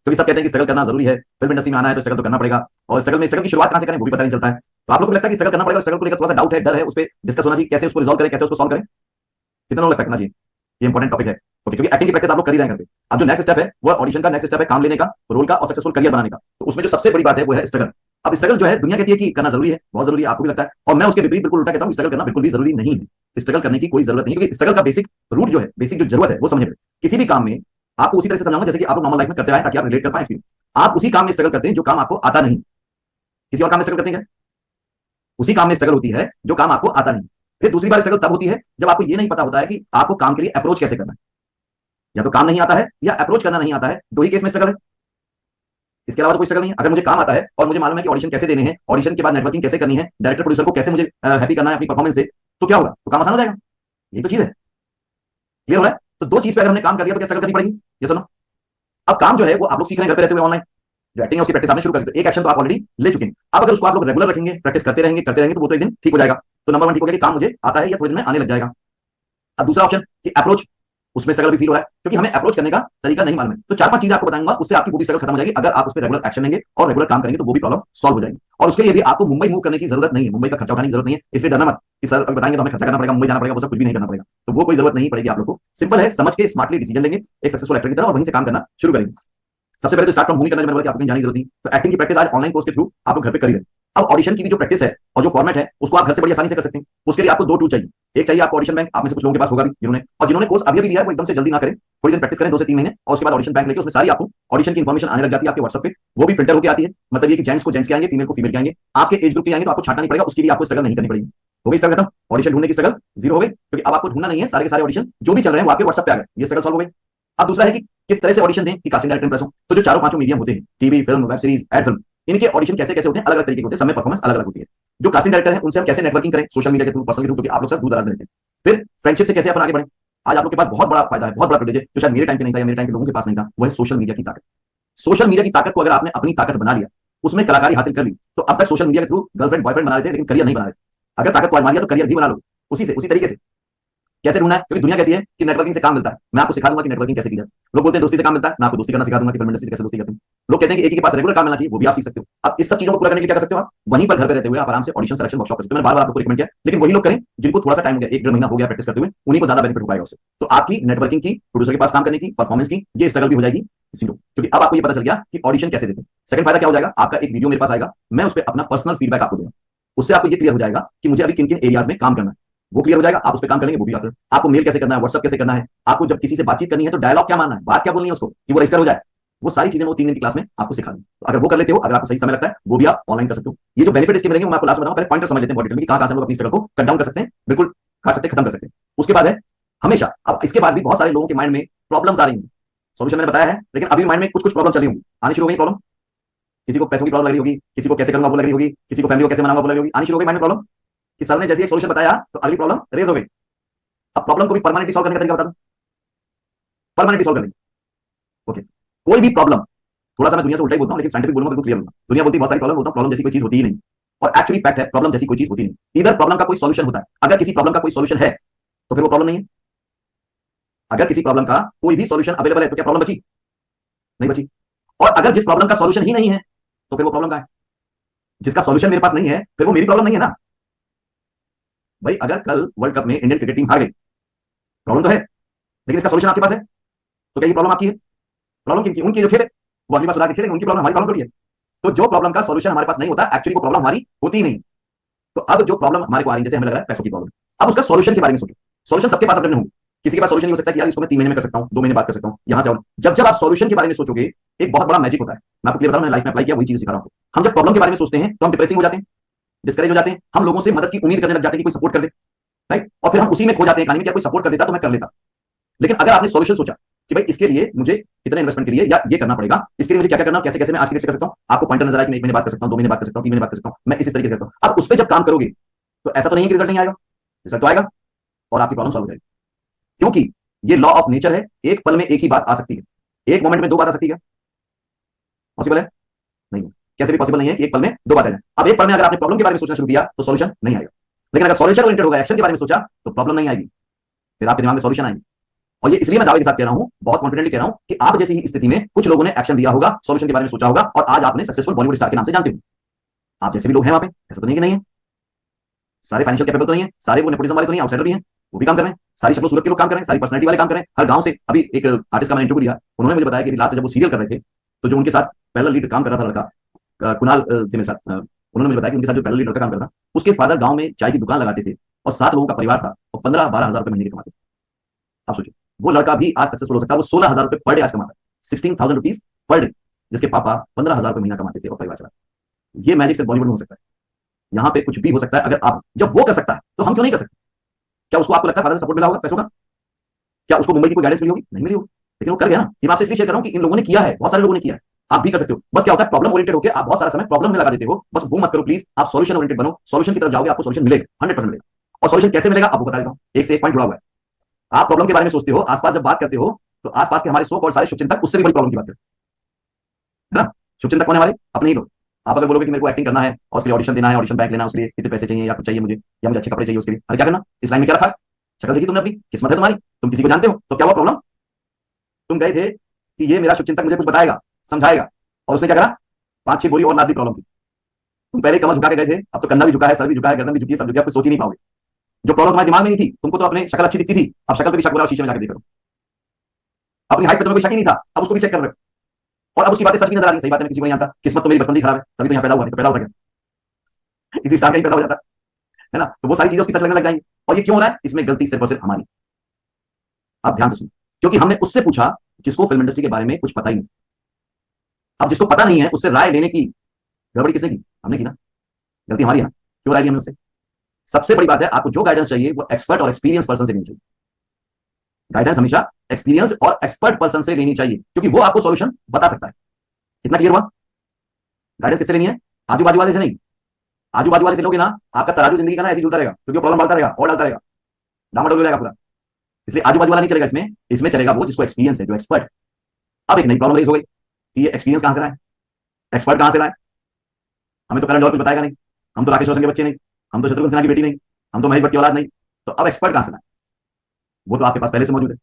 क्योंकि सब कहते हैं कि स्ट्रगल करना जरूरी है, फिल्म इंडस्ट्री में आना है तो स्ट्रगल तो करना पड़ेगा, और स्ट्रगल की शुरुआत कहां से करें वो भी पता नहीं चलता है। तो आप लोग को लगता है कि स्ट्रगल करना पड़ेगा, स्ट्रगल को लेकर थोड़ा सा डाउट है, डर है, उस पर डिस्कस होना चाहिए, कैसे उसको रिजॉल्व करें, कैसे उसको सॉल्व करें, कितना लोग लगता है करना चाहिए? ये इंपॉर्टेंट टॉपिक है। ओके, क्योंकि एक्टिंग की प्रैक्टिस आप लोग कर ही रहे हैं घर पे। अब जो नेक्स्ट स्टेप है वो ऑडिशन का नेक्स्ट स्टेप है, काम लेने का, रोल का और सक्सेसफुल करियर बनाने का। तो उसमें जो सबसे बड़ी बात है वो है स्ट्रगल। अब स्ट्रगल जो है दुनिया कहती है कि करना जरूरी है, बहुत जरूरी है, आपको भी लगता है, और मैं उसके विपरीत बिल्कुल उल्टा कहता हूं, स्ट्रगल करना बिल्कुल भी जरूरी नहीं है। स्ट्रगल करने की कोई जरूरत नहीं है, क्योंकि स्ट्रगल का बेसिक रूट जो है, बेसिक जो जरूरत है वो समझे। किसी भी काम में आपको उसी तरह से समझाऊंगा जैसे कि आप लोग नॉर्मल लाइफ में करते आए, ताकि आप रिलेट कर पाए। आप उसी काम में स्ट्रगल करते हैं जो काम आपको आता नहीं। किसी और काम में स्ट्रगल करते हैं क्या? उसी काम में स्ट्रगल होती है जो काम आपको आता नहीं। फिर दूसरी बार स्ट्रगल तब होती है जब आपको ये नहीं पता होता है कि आपको काम के लिए अप्रोच कैसे करना है। या तो काम नहीं आता है या अप्रोच करना नहीं आता है, दो ही केस में स्ट्रगल है, इसके अलावा तो कोई स्ट्रगल नहीं है। अगर मुझे काम आता है और मुझे मालूम है कि ऑडिशन कैसे देने हैं, ऑडिशन के बाद नेटवर्किंग कैसे करनी है, डायरेक्टर प्रोड्यूसर को कैसे मुझे हैप्पी करना है अपनी परफॉर्मेंस से, तो क्या होगा? तो काम आसान हो जाएगा। यही तो चीज है। क्लियर हो रहा है? तो दो चीज पे अगर हमने काम कर लिया तो क्या स्ट्रगल करनी पड़ेगी? ये सुनो। अब काम जो है वो आप लोग सीख रहे हैं घर पे रहते हुए ऑनलाइन, जो एक्टिंग है उसकी प्रैक्टिस आपने शुरू कर दी, तो एक एक्शन तो आप ऑलरेडी ले चुके हैं। अब अगर उसको आप लोग रेगुलर रखेंगे, प्रैक्टिस करते रहेंगे तो वो तो एक दिन ठीक हो जाएगा। तो नंबर वन ठीक हो गया कि काम मुझे आता है या थोड़े दिन में आने लग जाएगा। अब दूसरा ऑप्शन कि अप्रोच, उसमें स्ट्रगल भी फील हो रहा है क्योंकि हमें अप्रोच करने का तरीका नहीं मालूम है। तो चार पांच चीजें आपको बताऊंगा, उससे आपकी पूरी स्ट्रगल खत्म हो जाएगी। अगर आप उस पर रेगुलर एक्शन लेंगे और रेगुलर काम करेंगे तो वो भी प्रॉब्लम सॉल्व हो जाएगी। और उसके लिए भी आपको मुंबई मूव करने की जरूरत नहीं है, मुंबई का खर्चा उठाने की जरूरत नहीं है। इसलिए डरना मत कि सर अभी बताएंगे तो हमें खर्चा करना पड़ेगा, मुंबई जाना पड़ेगा, वो सब कुछ भी नहीं करना पड़ेगा। तो वो कोई जरूरत नहीं पड़ेगी आप लोग को। सिंपल है, समझ के स्मार्टली डिसीजन लेंगे एक सक्सेसफुल एक्टर की तरह और वहीं से काम करना शुरू करेंगे। सबसे पहले तो स्टार्ट फ्रॉम होम ही करना है, मैंने बोला कि आपको कहीं जाने की जरूरत नहीं। तो एक्टिंग की प्रैक्टिस आज ऑनलाइन कोर्स के थ्रू आप लोग घर पे कर रहे हैं। अब ऑडिशन की भी जो प्रैक्टिस है और जो फॉर्मेट है उसको आप घर से बड़ी आसानी से कर सकते हैं। उसके लिए आपको दो टूल चाहिए। एक चाहिए आपको ऑडिशन बैंक, आप में से कुछ लोगों के पास होगा भी, जिन्होंने कोर्स अभी भी लिया है वो एकदम से जल्दी ना करें, थोड़ी देर प्रैक्टिस करें 2 से 3 महीने, और उसके बाद ऑडिशन बैंक लेके उसमें सारी आपको ऑडिशन की इन्फॉर्मेशन आने लग जाती है आपके व्हाट्सएप पे। वो भी फिल्टर होकर आती है, मतलब ये कि जेंट्स को जेंट्स के आएंगे, फीमेल को फीमेल के आएंगे, आपके एज ग्रुप के आएंगे, तो आपको छाटना नहीं पड़ेगा, उसके लिए आपको स्ट्रगल नहीं करनी पड़ेगी। हो गई स्ट्रगल खत्म, ऑडिशन ढूंढने की स्ट्रगल जीरो हो गई, क्योंकि अब आपको ढूंढना नहीं है, सारे के सारे ऑडिशन जो भी चल रहे हैं वो आपके व्हाट्सएप पे आ गए, ये स्ट्रगल सॉल्व हो गई। अब दूसरा है कि किस तरह से ऑडिशन दें कि कास्टिंग डायरेक्टर इंप्रेस हो। तो जो चारों पांचों मीडियम होते हैं, TV, film, web series, ad film, इनके ऑडिशन कैसे कैसे होते हैं, अलग अलग तरीके के होते हैं, समय परफॉर्मेंस अलग अलग होती है। जो कास्टिंग डायरेक्टर है उनसे हम कैसे नेटवर्किंग करें, सोशल मीडिया के थ्रू, पर्सनल के थ्रू, क्योंकि आप लोग सब दूर दराज में रहते हैं। फिर फ्रेंडशिप से कैसे अपन आगे बढ़े। आज आप लोग के पास बहुत बड़ा फायदा है, बहुत बड़ा प्रिविलेज है, जो शायद मेरे टाइम पे नहीं था या मेरे टाइम के लोगों के पास नहीं था, वो है सोशल मीडिया की ताकत। सोशल मीडिया की ताकत को अगर आपने अपनी ताकत बना लिया, उसमें कलाकारी हासिल कर ली, तो अब तक सोशल मीडिया के थ्रू गर्लफ्रेंड बॉयफ्रेंड बना रहे थे लेकिन करियर नहीं बना रहे। अगर ताकत को आजमा लिया तो करियर भी बना लो उसी तरीके से। कैसे ढूंढना है? क्योंकि दुनिया कहती है कि नेटवर्किंग से काम मिलता है, मैं आपको सिखा दूंगा कि नेटवर्किंग कैसे की जाए। लोग बोलते हैं दोस्ती से काम मिलता है, मैं आपको दोस्ती करना सिखा दूंगा कि फिल्म इंडस्ट्री से कैसे दोस्ती करते हैं। लोग कहते हैं कि एक ही के पास रेगुलर काम मिलना चाहिए, वो भी आप सीख सकते हो। अब इस सब चीजों को पूरा करने के लिए क्या कर सकते हो? आप वहीं पर घर पे रहते हुए आप आराम से ऑडिशन सिलेक्शन वर्कशॉप कर सकते हो। मैंने बार बार आपको रिकमेंड किया, लेकिन वही लोग करें जिनको थोड़ा सा टाइम हो गया, 1-1.5 महीना हो गया प्रैक्टिस करते हुए, उन्हीं को ज्यादा बेनिफिट हो पाएगा उससे। तो आपकी नेटवर्किंग की, प्रोड्यूसर के पास काम करने की, परफॉर्मेंस की, ये स्ट्रगल भी हो जाएगी जीरो, क्योंकि अब आपको ये पता चल गया कि ऑडिशन कैसे देते हैं। सेकंड फायदा क्या हो जाएगा? आपका एक वीडियो मेरे पास आएगा, मैं उस पर अपना पर्सनल फीडबैक आपको दूंगा। उससे आपको ये क्लियर हो जाएगा कि मुझे अभी किन किन एरियाज में काम करना है, वो क्लियर हो जाएगा। आप उस पर काम करेंगे, वो भी आपको मेल कैसे करना है, व्हाट्सएप कैसे करना है, आपको जब किसी से बातचीत करनी है तो डायलॉग क्या मानना है, बात क्या बोलनी है उसको कि वो रजिस्टर हो जाए, वो सारी चीजें वो 3 दिन की क्लास में आपको सिखा दूं। तो अगर वो कर लेते हो, अगर आपको सही समय लगता है, वो भी आप ऑनलाइन कर सकते हो। ये जो बेनिफिट इसके मिलेंगे मैं आपको लास्ट में बताऊंगा, पहले पॉइंटर समझ लेते हैं बॉडी में कि कहां से हम लोग अपनी स्ट्रगल को कट डाउन कर सकते हैं, बिल्कुल खा सकते हैं, खत्म कर सकते हैं। उसके बाद है हमेशा, अब इसके बाद भी बहुत सारे लोगों के माइंड में प्रॉब्लम्स आ रही हैं। सोल्यूशन मैंने बताया है, लेकिन अभी माइंड में कुछ कुछ प्रॉब्लम चल रही होंगी, आनी शुरू हो गई प्रॉब्लम। किसी को पैसों की प्रॉब्लम लग रही होगी, किसी को कैसे करूंगा वो लग रही होगी, किसी को फैमिली को कैसे मनाऊंगा वो लग रही होगी, आनी शुरू हो गई माइंड में प्रॉब्लम कि सर ने जैसे एक सोल्यूशन बताया तो अगली प्रॉब्लम रेज हो गई। अब प्रॉब्लम को भी परमानेंटली सॉल्व करने का तरीका बता दूं, परमानेंटली सॉल्व करने। ओके, कोई भी प्रॉब्लम, थोड़ा सा मैं दुनिया से उल्टा ही बोलता हूं लेकिन साइंटिफिक बोलूंगा, बिल्कुल क्लियर होगा। दुनिया बोलती है बहुत सारी प्रॉब्लम होता है, प्रॉब्लम जैसी कोई चीज होती ही नहीं। और एक्चुअली फैक्ट है, प्रॉब्लम जैसी कोई चीज होती नहीं। इधर प्रॉब्लम का कोई सॉल्यूशन होता है, अगर किसी प्रॉब्लम का कोई सॉल्यूशन है तो फिर वो प्रॉब्लम नहीं है। अगर किसी प्रॉब्लम का कोई भी सॉल्यूशन अवेलेबल है तो क्या प्रॉब्लम बची? नहीं बची। और अगर जिस प्रॉब्लम का सॉल्यूशन ही नहीं है तो फिर वो प्रॉब्लम का है। जिसका सॉल्यूशन मेरे पास नहीं है फिर वो मेरी प्रॉब्लम नहीं है ना भाई। अगर कल वर्ल्ड कप में इंडियन क्रिकेट टीम हार गई, प्रॉब्लम तो है, लेकिन इसका सॉल्यूशन आपके पास है, तो क्या ये प्रॉब्लम आपकी है? प्रॉब्लम किनकी? उनकी जो खेले, वो अगली बार सुधार के खेलेंगे, उनकी प्रॉब्लम, हमारी प्रॉब्लम थोड़ी है। तो जो प्रॉब्लम का सॉल्यूशन हमारे पास नहीं होता, एक्चुअली वो प्रॉब्लम हमारी होती ही नहीं। तो अब जो प्रॉब्लम हमारे को आ रही है, जैसे हमें लग रहा है पैसों की प्रॉब्लम, अब उसका सॉल्यूशन के बारे में सोचो। सॉल्यूशन सबके पास अपने होंगे, किसी के पास सॉल्यूशन हो सकता है कि यार इसको मैं 3 महीने में कर सकता हूं, 2 महीने बाद कर सकता हूं, यहां से। और जब जब आप सॉल्यूशन के बारे में सोचोगे, एक बहुत बड़ा मैजिक होता है। मैं आपको क्लियर बता रहा हूं, मैंने लाइफ में अप्लाई किया, वही चीज सिखा रहा हूं। हम जब प्रॉब्लम के बारे में सोचते हैं तो हम डिप्रेसिंग हो जाते हैं, डिस्करेज हो जाते हैं, हम लोगों से मदद की उम्मीद करने लग जाते हैं कि कोई सपोर्ट कर दे, राइट। और फिर हम उसी में खो जाते हैं कहानी में, क्या कोई सपोर्ट कर देता तो मैं कर लेता। लेकिन अगर आपने सॉल्यूशन सोचा कि भाई इसके लिए मुझे इतने इन्वेस्टमेंट के लिए या ये करना पड़ेगा, इसके लिए मुझे क्या क्या करना, कैसे कैसे मैं आज की डेट से कर सकता हूं, आपको पॉइंटर नजर आया कि मैं 1 महीने बात कर सकता हूं, 2 महीने बात कर सकता हूं, 3 महीने बात कर सकता हूं, मैं इस तरीके से करता हूं। अब उस पर जब काम करोगे तो ऐसा तो नहीं है कि रिजल्ट नहीं आएगा, रिजल्ट तो आएगा और आपकी प्रॉब्लम सॉल्व हो जाएगी। क्योंकि ये लॉ ऑफ नेचर है, एक पल में एक ही बात आ सकती है, एक मोमेंट में 2 बात आ सकती है। पॉसिबल है? नहीं है। कैसे भी पॉसिबल नहीं है कि एक पल में 2 बात आ जाए। अब एक पल में अगर आपने प्रॉब्लम के बारे में सोचना शुरू किया तो सॉल्यूशन नहीं आएगा, लेकिन अगर सॉल्यूशन ओरिएंटेड होगा, एक्शन के बारे में सोचा, तो प्रॉब्लम नहीं आएगी, फिर आपके दिमाग में सॉल्यूशन आएगी। और ये इसलिए मैं दावे के साथ कह रहा हूं, बहुत कॉन्फिडेंटली कह रहा हूं कि आप जैसी ही स्थिति में कुछ लोगों ने एक्शन लिया होगा, सॉल्यूशन के बारे में सोचा होगा, और आज आपने सक्सेसफुल बॉलीवुड स्टार के नाम से जानते हो। आप जैसे भी लोग हैं वहां पे, ऐसा तो नहीं कि नहीं है। सारे फाइनेंशियल कैपेबल तो नहीं है, सारे वो नेपोटिज्म वाले तो नहीं, आउटसाइडर भी हैं, वो भी काम कर रहे हैं, सारी शक्ल सूरत के लोग काम कर रहे हैं, सारी पर्सनैलिटी वाले काम कर रहे हैं, हर गांव से। अभी एक आर्टिस्ट का मैंने इंटरव्यू लिया, उन्होंने मुझे बताया कि लास्ट जब वो सीरियल कर रहे थे, तो जो उनके साथ पहला लीड काम कर रहा था लड़का, कुणाल थे मेरे साथ, उन्होंने मुझे बताया कि उनके साथ जो पहला लीड लड़का काम कर रहा था, उसके फादर गांव में चाय की दुकान लगाते थे, और 7 लोगों का परिवार था, और 15-12 हज़ार रुपए महीने के कमाते थे। आप सोचिए, वो लड़का भी आज सक्सेसफुल हो सकता है, वो 16,000 रुपए पर डे आज कमाता है, 16,000 रुपीज पर डे, जिसके पापा 15,000 रुपए महीना कमाते थे और परिवार चलाते। ये मैजिक सिर्फ बॉलीवुड में हो सकता है, यहाँ पे कुछ भी हो सकता है। अगर आप, जब वो कर सकता है तो हम क्यों नहीं कर सकते? क्या उसको, आपको लगता है फादर से सपोर्ट मिला होगा पैसों का? क्या उसको मुंबई की कोई गाइडेंस मिली होगी? नहीं मिली होगी, लेकिन वो कर गया ना। ये मैं आपसे इसलिए शेयर कर रहा हूं कि इन लोगों ने किया है, बहुत सारे लोगों ने किया है, आप भी कर सकते हो। बस क्या होता है, प्रॉब्लम ओरिएंटेड होकर आप बहुत सारा समय प्रॉब्लम में लगा देते हो, बस वो मत करो प्लीज। आप सॉल्यूशन ओरिएंटेड बनो, सॉल्यूशन की तरफ जाओगे, आपको सॉल्यूशन मिलेगा, 100% मिलेगा। और सॉल्यूशन कैसे मिलेगा आपको बता देता हूं, एक से एक पॉइंट जुड़ा हुआ है। आप प्रॉब्लम के बारे में सोचते हो, आसपास जब बात करते हो, तो आसपास के हमारे 100 और सारे शुभचिंतक उससे भी बड़ी प्रॉब्लम की बात करते हैं, है ना। शुभचिंतक कौन है हमारे? अपने ही लोग। आप अगर बोलोगे कि मेरे को एक्टिंग करना है और उसके लिए ऑडिशन देना है, ऑडिशन बैक लेना है, उसके लिए कितने पैसे चाहिए या कुछ चाहिए मुझे, या मुझे अच्छे कपड़े चाहिए उसके लिए, अरे क्या करना, इस लाइन में क्या रखा है? शक्ल देखी तुमने अपनी, किस्मत है तुम्हारी, तुम किसी को जानते हो, तो क्या हुआ प्रॉब्लम? तुम गए थे कि ये मेरा शुभचिंतक मुझे कुछ बताएगा, समझाएगा, और उसने क्या करा? 5-6 बोरी और लाद दी प्रॉब्लम की। तुम पहले कमर झुका के गए थे, अब तो कंधा भी झुका है, सर भी झुका है, गर्दन भी झुकी है, सब झुकी है, आप सोच ही नहीं पाओगे। जो प्रॉब्लम तुम्हारे दिमाग में नहीं थी, तुमको तो अपने शक्ल अच्छी दिखती थी, अब शक्ल पे भी शक हो रहा है, शीशे में जाकर देख रहे हो। अपनी हाइट पे तुम्हें कोई शक ही नहीं था, अब उसको भी चेक कर रहे हो, और अब उसकी बातें सच भी नजर आ रही है। सही बात है, मैं किसी को नहीं जानता, किस्मत तो मेरी बचपन से खराब है, तभी तो यहाँ पैदा हुआ, नहीं तो पैदा होता क्या? इसी स्थान का ही पैदा हो जाता है ना। तो वो सारी चीजें उसकी सच लगने लग जाएंगी। और ये क्यों हो रहा है? इसमें गलती सिर्फ और सिर्फ हमारी। आप ध्यान से सुनो, क्योंकि हमने उससे पूछा जिसको फिल्म इंडस्ट्री के बारे में कुछ पता ही नहीं। अब जिसको पता नहीं है उससे राय लेने की गड़बड़ी किसने की? हमने की ना। गलती हमारी है ना, क्यों राय ली हमने उससे? सबसे बड़ी बात है, आपको जो गाइडेंस चाहिए वो एक्सपर्ट और एक्सपीरियंस पर्सन से लेनी चाहिए। गाइडेंस हमेशा एक्सपीरियंस और एक्सपर्ट पर्सन से लेनी चाहिए, क्योंकि वो आपको सॉल्यूशन बता सकता है। कितना क्लियर हुआ? गाइडेंस किससे लेनी है? आजू बाजू वाले से नहीं। आजू बाजू वाले से लोगे ना, आपका तराजू जिंदगी का ना ऐसे ही झूलता रहेगा, क्योंकि प्रॉब्लम डालता रहेगा और डालता रहेगा, डामाडोल हो जाएगा पूरा। इसलिए आजू बाजू वाला नहीं चलेगा इसमें, इसमें चलेगा वो जिसको एक्सपीरियंस है, जो एक्सपर्ट। अब एक नई प्रॉब्लम रेज हो गई कि ये एक्सपीरियंस कहां से लाए, एक्सपर्ट कहां से लाए? हमें तो करण जौहर कुछ बताएगा नहीं, हम तो राकेश रोशन के बच्चे नहीं, हम तो शत्रुघ्न सिन्हा की बेटी नहीं, हम तो महेश भट्ट की औलाद नहीं, तो अब एक्सपर्ट कहां से लाए? वो तो आपके पास पहले से मौजूद है।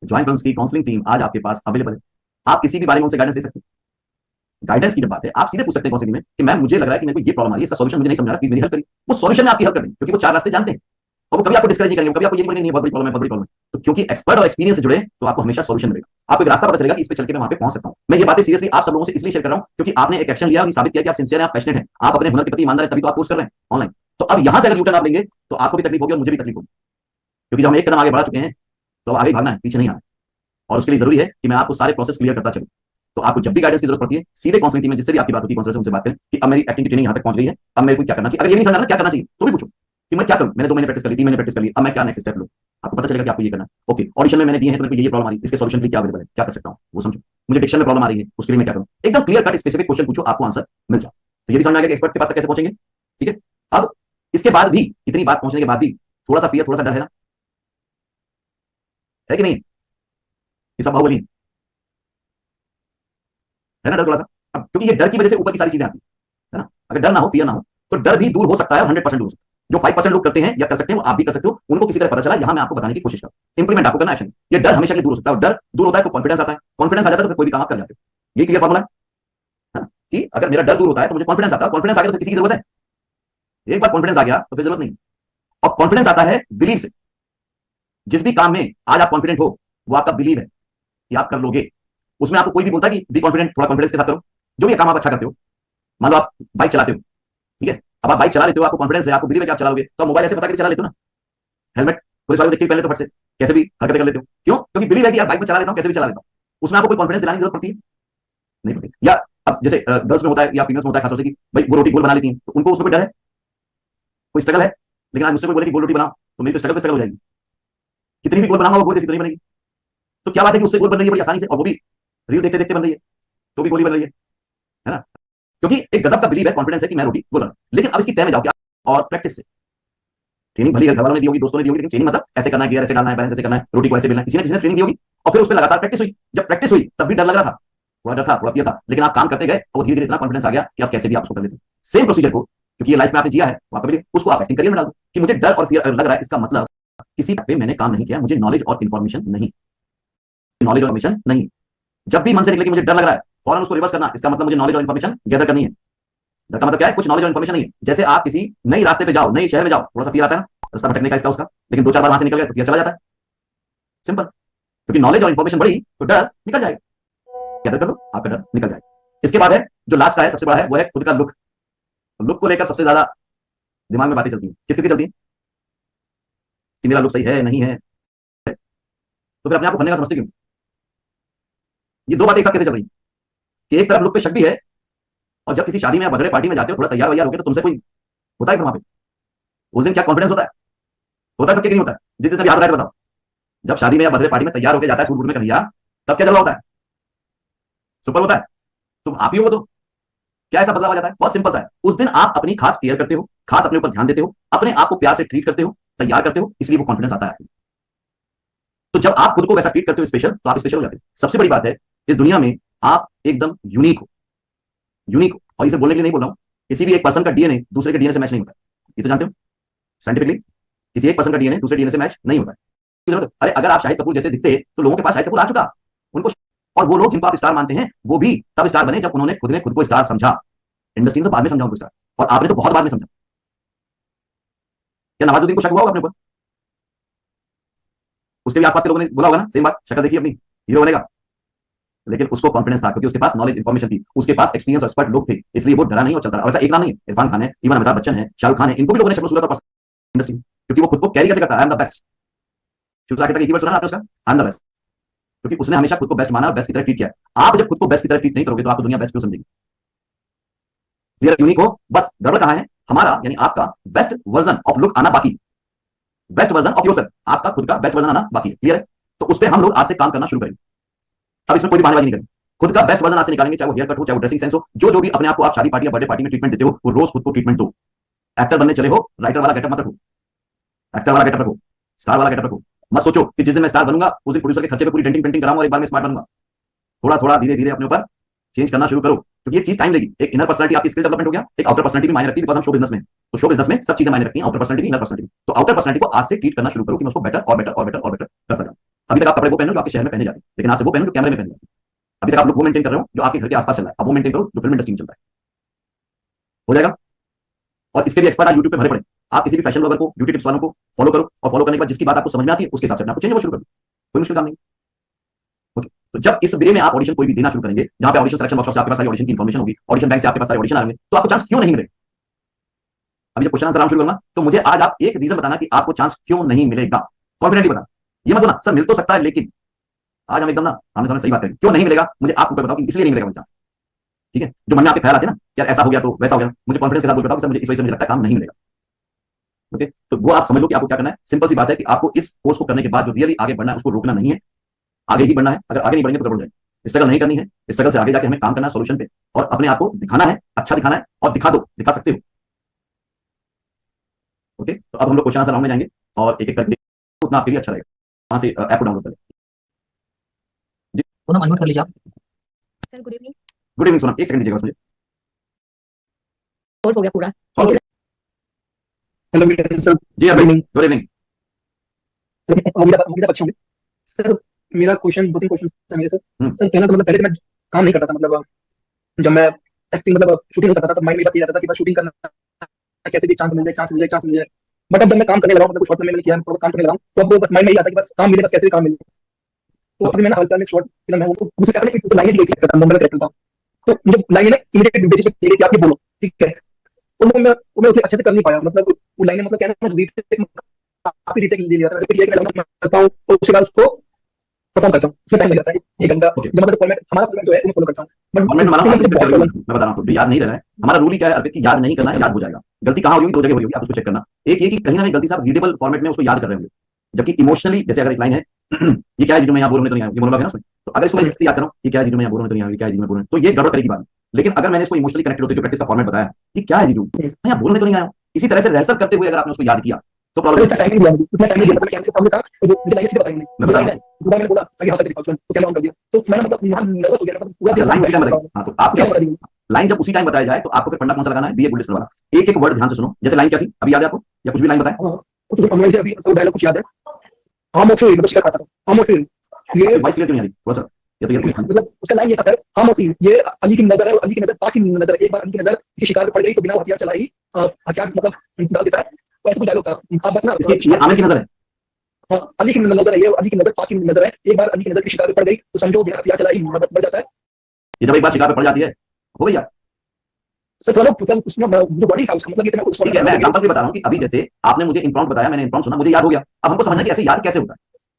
ज्वाइंट फिल्म्स की काउंसलिंग टीम आज आपके पास अवेलेबल है। आप किसी भी बारे में उनसे गाइडेंस दे सकते हैं। गाइडेंस की जब बात है, आप सीधे पूछ सकते हैं काउंसलिंग में कि मैम मुझे लग रहा है कि मेरे को ये प्रॉब्लम आ रही है, इसका सॉल्यूशन मुझे नहीं समझ आ रहा, प्लीज मेरी हेल्प करिए। वो सॉल्यूशन में आपकी हेल्प कर देंगे, क्योंकि वो 4 रास्ते जानते हैं, और वो कभी आपको डिस्करेज नहीं करेंगे, कभी आपको ये नहीं बोलेंगे बहुत बड़ी प्रॉब्लम है, बहुत बड़ी प्रॉब्लम है। तो क्योंकि एक्सपर्ट और एक्सपीरियंस से जुड़े, तो आपको हमेशा सॉल्यूशन मिलेगा। आपको एक रास्ता पता चलेगा कि इस पे चल के मैं वहां पे पहुंच सकता हूं। मैं ये बातें सीरियसली आप सब लोगों से इसलिए शेयर कर रहा हूं, क्योंकि आपने एक एक्शन लिया और साबित किया कि आप सिंसियर हैं, आप पैशनेट हैं, आप अपने हुनर के प्रति ईमानदार हैं, तभी तो आप पोस्ट कर रहे हैं ऑनलाइन। तो अब यहां से अगर यूटर्न आप लेंगे तो आपको भी तकलीफ होगी और मुझे भी तकलीफ होगी, क्योंकि जब हम एक कदम आगे बढ़ा चुके हैं तो आगे भागना है, पीछे नहीं आना। और उसके लिए जरूरी है कि मैं आपको सारे प्रोसेस क्लियर करता चलूं। तो आपको जब भी गाइडेंस की जरूरत पड़ती है, सीधे काउंसलिंग टीम में जिससे भी आपकी बात होती है, काउंसलर से उनसे बात करें कि अब मेरी एक्टिंग की ट्रेनिंग यहाँ तक पहुंच गई है, अब मेरे को क्या करना चाहिए। अगर ये नहीं समझना क्या करना चाहिए तो भी पूछो कि मैं क्या करूं, मैंने 2 महीने प्रैक्टिस कर ली, 3 महीने प्रैक्टिस कर ली, अब मैं क्या नेक्स्ट स्टेप लूं। आपको पता चलेगा कि आपको ये करना है। ओके, ऑडिशन में मैंने दिए हैं तो मेरे को ये प्रॉब्लम आ रही है, इसके सॉल्यूशन के लिए क्या अवेलेबल है, क्या कर सकता हूं, वो समझो। मुझे डिक्शन में प्रॉब्लम आ रही है, उसके लिए मैं क्या करूं। एकदम क्लियर कट स्पेसिफिक क्वेश्चन पूछो, आपको आंसर मिल जाए। तो ये भी समझ आ गया कि एक्सपर्ट के पास तक कैसे पहुंचेंगे। ठीक है, अब इसके बाद भी, इतनी बात पहुंचने के बाद भी थोड़ा सा फियर, थोड़ा सा डर है कि नहीं? ये सब बाहुबली है ना, डर थोड़ा सा। अब क्योंकि ये डर की वजह से ऊपर की सारी चीजें आती है ना। अगर डर ना हो, फियर ना हो, तो डर भी दूर हो सकता है, 100% दूर हो सकता है। जो 5% लोग करते हैं या कर सकते हैं, वो आप भी कर सकते हो। उनको किसी तरह पता चला, यहां मैं आपको बताने की कोशिश कर, इंप्लीमेंट आपको करना, एक्शन। ये डर हमेशा के लिए दूर हो सकता है, और डर दूर होता है तो कॉन्फिडेंस आता है, कॉन्फिडेंस आ जाता है तो फिर कोई भी काम आप कर जाते हो। ये क्लियर फॉर्मूला है ना, कि अगर मेरा डर दूर होता है तो मुझे कॉन्फिडेंस आता है, कॉन्फिडेंस आ गया तो किसी की जरूरत है? एक बार कॉन्फिडेंस आ गया तो फिर जरूरत नहीं। और कॉन्फिडेंस आता है बिलीव से। जिस भी काम में आज आप कॉन्फिडेंट हो, वो आपका बिलीव है कि आप कर लोगे। उसमें आपको कोई भी बोलता है कि बी कॉन्फिडेंट, थोड़ा कॉन्फिडेंस के साथ करो। जो भी काम आप अच्छा करते हो, मान लो आप बाइक चलाते हो, ठीक है, अब आप बाइक चला लेते हो, आपको कॉन्फिडेंस है, आपको बिलीव है कि आप चलाओगे, तो आप मोबाइल ऐसे फंसा के चला लेते हो ना। हेलमेट पुलिस वाले देखते ही पहले तो फट से कैसे भी हरकतें कर लेते हो, क्यों? क्योंकि बिलीव है कि यार बाइक में चला लेता हूं, कैसे भी चला लेता हूं। उसमें आपको कोई कॉन्फिडेंस दिलाने की जरूरत पड़ती है? नहीं पड़ती। या अब जैसे गर्ल्स में होता है या फीमेल्स में होता है खासतौर से कि भाई वो रोटी गोल बना लेती हैं, तो उनको उसमें कोई डर है, कोई स्ट्रगल है। लेकिन आज मुझसे कोई बोले कि गोल रोटी बनाओ, तो मेरी तो स्ट्रगल पे स्ट्रगल हो जाएगी। कितनी भी गोल बनाऊंगा वो गोल जैसी तो नहीं बनेगी। तो क्या बात है कि उससे गोल बन रही है बड़ी आसानी से, और वो भी रील देखते देखते बन रही है, तो भी गोली बन रही है ना। क्योंकि एक गजब का बिलीव है, कॉन्फिडेंस है कि मैं रोटी गोल बनाऊं। लेकिन अब इसकी तय में जाओ क्या, और प्रैक्टिस से। ट्रेनिंग भली घर वालों ने दी होगी, दोस्तों ने दी होगी, लेकिन ट्रेनिंग मतलब ऐसे करना है, गियर ऐसे डालना है, बैलेंस ऐसे करना है, रोटी को ऐसे बेलना है, किसी ने ट्रेनिंग दी होगी। और फिर उस पर लगातार प्रैक्टिस हुई। जब प्रैक्टिस हुई तब भी डर लग रहा था, थोड़ा डर था, थोड़ा फियर था, लेकिन आप काम करते गए और धीरे धीरे इतना कॉन्फिडेंस आ गया कि आप कैसे भी आप उसको कर लेते। सेम प्रोसीजर को, क्योंकि ये लाइफ में आपने जिया है, उसको आप एक्टिंग करियर में डाल दो कि मुझे डर और फियर लग रहा है, इसका मतलब किसी पे मैंने काम नहीं किया, मुझे नॉलेज और इन्फॉर्मेशन नहीं, नॉलेज और इन्फॉर्मेशन नहीं। जब भी मन से निकले कि मुझे डर लग रहा है, फौरन उसको रिवर्स करना, इसका मतलब मुझे नॉलेज और इन्फॉर्मेशन गैदर करनी है। डर का मतलब क्या है? कुछ नॉलेज और इन्फॉर्मेशन नहीं है। जैसे आप किसी नई रास्ते पे जाओ, नई शहर में जाओ, थोड़ा सा फियर आता है ना, रास्ता भटकने का, इसका उसका, लेकिन 2-4 बार वहां से निकल गए तो फियर चला जाता है। सिंपल। क्योंकि नॉलेज और इन्फॉर्मेशन बढ़ी तो डर निकल जाएगा। गैदर कर लो, आपका डर निकल जाएगा। इसके बाद है जो लास्ट का है, सबसे बड़ा है, वो है खुद का लुक। लुक को लेकर सबसे ज्यादा दिमाग में बातें चलती हैं। किस किस की चलती है कि मेरा लुक सही है नहीं है, तो फिर अपने आप को फंदे का समझते क्यों? ये दो बातें एक साथ कैसे चल रही हैं कि एक तरफ लुक पे शक भी है, और जब किसी शादी में या बर्थडे पार्टी में जाते हो, थोड़ा तैयार वैयार होकर, तो तुमसे कोई होता है फिर वहां पे उस दिन क्या कॉन्फिडेंस होता है? होता है सबके, नहीं होता है? जिस जिसने भी याद रहा है तो बताओ। जब शादी में या बर्थडे पार्टी में तैयार होकर जाता है सूट बूट में कन्हैया, तब क्या जलवा होता है? सुपर होता है। तुम आप ही हो वो तो। क्या ऐसा बदलाव आ जाता है? बहुत सिंपल सा है। उस दिन आप अपनी खास केयर करते हो, खास अपने ऊपर ध्यान देते हो, अपने आप को प्यार से ट्रीट करते हो, तैयार करते हो, इसलिए वो कॉन्फिडेंस आता है। तो जब आप खुद को वैसा ट्रीट करते हो स्पेशल, तो आप स्पेशल हो जाते हो। सबसे बड़ी बात है इस दुनिया में, आप एकदम यूनिक हो। यूनिक हो, और इसे बोलने के लिए नहीं बोल रहा हूं। किसी भी एक पर्सन का डीएनए दूसरे के डीएनए से मैच नहीं होता है, ये तो जानते हो साइंटिफिकली। किसी एक पर्सन का डीएनए दूसरे डीएनए से मैच नहीं होता है। अरे अगर आप शाहिद कपूर जैसे दिखते तो लोगों के पास शाहिद कपूर आ चुका उनको। और वो लोग जिनको आप स्टार मानते हैं, वो भी तब स्टार बने जब उन्होंने खुद ने खुद को स्टार समझा। इंडस्ट्री ने तो बाद में समझा उनको स्टार, और आपने तो बहुत बाद में समझा। क्या नवाजुद्दीन को शक हुआ होगा अपने ऊपर? उसके भी आसपास के लोगों ने बोला होगा ना, सेम बात, शक्ल देखी अपनी, हीरो बनेगा। लेकिन उसको कॉन्फिडेंस था, क्योंकि उसके पास नॉलेज इंफॉर्मेशन थी, उसके पास एक्सपीरियंस और एक्सपर्ट लोग थे, इसलिए वो डरा नहीं और चलता रहा। और ऐसा एक नाम नहीं है, इरफान खान है, इवन अमिताभ बच्चन है, शाहरुख खान है, इनको भी लोगों ने शक्ल सूरत और इंडस्ट्री, क्योंकि वो खुद को कैरी कैसे करता है, आई एम द बेस्ट। शुरू से आखिर तक एक ही वर्ड सुना आपने उसका, आई एम द बेस्ट। क्योंकि उसने हमेशा खुद को बेस्ट माना और बेस्ट की तरह ट्रीट किया। आप जब खुद को बेस्ट की तरह ट्रीट नहीं करोगे तो आपको दुनिया बेस्ट क्यों समझेगी? क्लियर? यूनिक हो, बस गड़बड़ कहां है? हमारा यानी आपका बेस्ट वर्जन ऑफ लुक आना बाकी, बेस्ट वर्जन ऑफ योरसेल्फ, आपका खुद का बेस्ट वर्जन आना बाकी है। क्लियर है? तो उस पर हम लोग आज से काम करना शुरू करेंगे। अब इसमें कोई भी बहानेबाजी नहीं करेंगे, खुद का बेस्ट वर्जन आज से निकालेंगे, चाहे वो हेयर कट हो, चाहे वो ड्रेसिंग सेंस हो, जो जो भी अपने आप को आप शादी पार्टी या बर्थडे पार्टी में ट्रीटमेंट देते हो, वो रोज खुद को ट्रीटमेंट दो। एक्टर बनने चले हो, राइटर वाला गेटअप मत रखो, एक्टर वाला गेटअप रखो, स्टार वाला गेटअप रखो। मत सोचो कि जिस दिन मैं स्टार बनूंगा उस दिन प्रोड्यूसर के खर्चे पे पूरी डेंटिंग पेंटिंग कराऊंगा और एक बार में स्मार्ट बनूंगा। थोड़ा थोड़ा धीरे धीरे अपने ऊपर चेंज करना शुरू करो, क्योंकि ये चीज टाइम लेगी। एक इनर पर्सनालिटी आपकी स्किल डेवलपमेंट हो गया, एक आउटर पर्सनालिटी भी मायने रखती है, बिकॉज़ हम शो बिजनेस में, तो शो बिजनेस में सब चीजें मायने रखती हैं, आउटर पर्सनालिटी भी, इनर पर्सनालिटी भी। तो आउटर पर्सनालिटी को आज से ट्रीट करना शुरू करो कि मैं उसको बेटर और बेटर और बेटर और बेटर करता जाऊं। अभी तक आप कपड़े वो पहनो जो आपके शहर में पहने जाते हैं, लेकिन आज से वो पहनो जो कैमरे में पहने जाते हैं। अभी तक आप लोग वो मेंटेन कर रहे हो जो आपके घर के आसपास चल रहा है, अब वो मेंटेन करो जो फिल्म इंडस्ट्री में चलता है। हो जाएगा? और इसके भी एक्सपर्ट आज यूट्यूब पे भरे पड़े। आप किसी भी फैशन ब्लॉगर को, ब्यूटी टिप्स वालों को फॉलो करो, और फॉलो करने के बाद जिसकी बात आपको समझ में आती है उसके हिसाब से आपको चेंज होना शुरू करो। कोई मुश्किल काम नहीं। ओके, तो जब इस वे में आप ऑडिशन कोई भी देना शुरू करेंगे, जहां पे ऑडिशन सिलेक्शन वर्कशॉप से आपके पास सारी ऑडिशन की इंफॉर्मेशन होगी, ऑडिशन बैंक से आपके पास सारे ऑडिशन आएंगे, तो आपको चांस क्यों नहीं मिलेगा? अभी जब क्वेश्चन आंसर शुरू करूंगा, तो मुझे आज आप एक रीजन बताना कि आपको चांस क्यों नहीं मिलेगा। कॉन्फिडेंटली बताना, ये मत बोलना सर मिल तो सकता है लेकिन। आज हम एकदम ना हमने सामने सही बात करें, क्यों नहीं मिलेगा मुझे आप ऊपर बताओ कि इसलिए नहीं मिलेगा मुझे चांस। ठीक है? जो मन में आपके ख्याल आते हैं ना, यार ऐसा हो गया तो वैसा हो गया, मुझे कॉन्फिडेंस के साथ बोल बताओ कि सर मुझे इस वजह से मुझे लगता है काम नहीं मिलेगा। ओके, तो वो आप समझ लो कि आपको क्या करना है। सिंपल सी बात है कि आपको इस कोर्स को करने के बाद जो रियली आगे बढ़ना है उसको रोकना नहीं है, आगे ही बढ़ना है। अगर आगे नहीं बढ़ेंगे तो गड़बड़ हो जाएगी। स्ट्रगल नहीं करनी है, स्ट्रगल से आगे जाके हमें काम करना है सोल्यूशन पे, और अपने आप को दिखाना है, अच्छा दिखाना है, और दिखा दो, दिखा सकते हो। ओके, तो अब हम लोग क्वेश्चन आंसर राउंड में जाएंगे, और एक एक करके उतना आपके लिए अच्छा रहेगा। वहां से ऐप को डाउनलोड कर ले। तो ना अनम्यूट कर लीजिए आप। Sir good evening. Good evening Sonam, एक सेकंड दीजिएगा बस मुझे। सॉल्व हो गया पूरा। Solve हो गया? हेलो विपिन सर, जी good evening. Good evening. Amitabh अच्छे होंगे सर। मेरा क्वेश्चन, दो तीन क्वेश्चन है मेरे सर। सर पहला तो मतलब पहले तो मैं काम नहीं करता था, मतलब जब मैं एक्टिंग मतलब शूटिंग करता था तो माइंड में बस ये रहता था कि बस शूटिंग करना, कैसे भी चांस मिल जाए, चांस मिल जाए, चांस मिल जाए। बट अब जब मैं काम करने लगा, मतलब कुछ शॉर्ट फिल्म में मैंने किया, थोड़ा काम करने लगा, तो अब वो बस माइंड में यही आता है कि बस काम मिले, बस कैसे भी काम मिले। तो अभी मैंने हाल फिलहाल में शॉर्ट फिल्म है, वो मुझे क्या है, लाइनें दी थी, मुंबई का कैरेक्टर था, तो मुझे लाइनें ना इमीडिएट बेसिस पे दी कि आप ये बोलो, ठीक है। तो मैं उतने अच्छे से कर नहीं पाया, मतलब वो लाइनें मतलब क्या है ना, रीटेक काफी रीटेक ले लिया था, फिर ये मैं करता हूं तो उसके बाद उसको परफॉर्म करता हूं, उसमें टाइम लग जाता है 1 घंटा। जब मतलब फॉर्मेट, हमारा फॉर्मेट जो है वो फॉलो करता हूं, बट फॉर्मेट में मैं बता रहा हूँ, याद नहीं रहना है। हमारा रूल ही क्या है अर्पित, की याद नहीं करना है, याद हो जाएगा। गलती कहां होगी? 2 जगह होगी, आप उसको चेक करना। एक ये कि कहीं ना कहीं गलती से आप रीडेबल फॉर्मेट में उसको याद कर रहे होंगे, जबकि इमोशनली, जैसे अगर एक लाइन है ये क्या है जो मैं यहाँ बोलने तो नहीं आया, ये मोनोलॉग है ना उसमें, तो अगर इसको मैं इससे याद करूं ये क्या है जो मैं यहाँ बोलने तो नहीं आया, ये क्या है जो मैं बोलने, तो ये गड़बड़ करेगी बात। लेकिन अगर मैंने इसको इमोशनली कनेक्टेड होते जो प्रैक्टिस का फॉर्मेट बताया, ये क्या है जीजू मैं यहाँ बोलने तो नहीं आया, इसी तरह से रिहर्सल करते हुए अगर आपने उसको याद किया तो प्रॉब्लम टाइम नहीं दिया, उतना टाइम नहीं दिया, मतलब कैसे फॉर्म था, जो मुझे लाइन सीधे बताई नहीं, मैं बता रहा हूँ। पूरा मैंने बोला ताकि हाथ तक तो कैमरा ऑन कर दिया, तो मैंने मतलब वहां नर्वस हो गया, मतलब पूरा लाइन उसी टाइम बताइए। हाँ, तो आप क्या लाइन जब उसी टाइम बताया जाए तो आपको फिर फंडा कौन सा लगाना है, बी ए गुड लिस्टनर वाला। एक एक वर्ड ध्यान से सुनो। जैसे लाइन क्या थी, अभी याद है आपको, या कुछ भी लाइन बताए? कुछ अभी डायलॉग कुछ याद है, खामोशी मतलब शिकार खाता था खामोशी ये वॉइस क्लियर क्यों नहीं आ रही थोड़ा सा, या तो ये मतलब उसका लाइन ये था सर खामोशी ये अली की नजर है अली की नजर ताकि नजर एक बार अली की नजर किसी शिकार पे पड़ गई तो बिना हथियार चलाई हथियार मतलब डाल देता है तो ऐसा कुछ डायलॉग था आप बस ना इसकी ये आमिर की नजर है। हाँ, अली की नजर है ये अली की नजर ताकि नजर है एक बार अली की नजर किसी शिकार पे पड़ गई तो समझो बिना हथियार चलाई बढ़ जाता है ये जब एक बार शिकार पे पड़ जाती है हो गई यार। सर थोड़ा मतलब उसमें जो बॉडी था उसका मतलब ये था मैं उसको ठीक है, मैं एग्जांपल भी बता रहा हूँ कि अभी जैसे आपने मुझे इम्प्रॉम्प्ट बताया, मैंने इम्प्रॉम्प्ट सुना, मुझे याद हो गया। अब हमको समझना कि ऐसे याद कैसे होता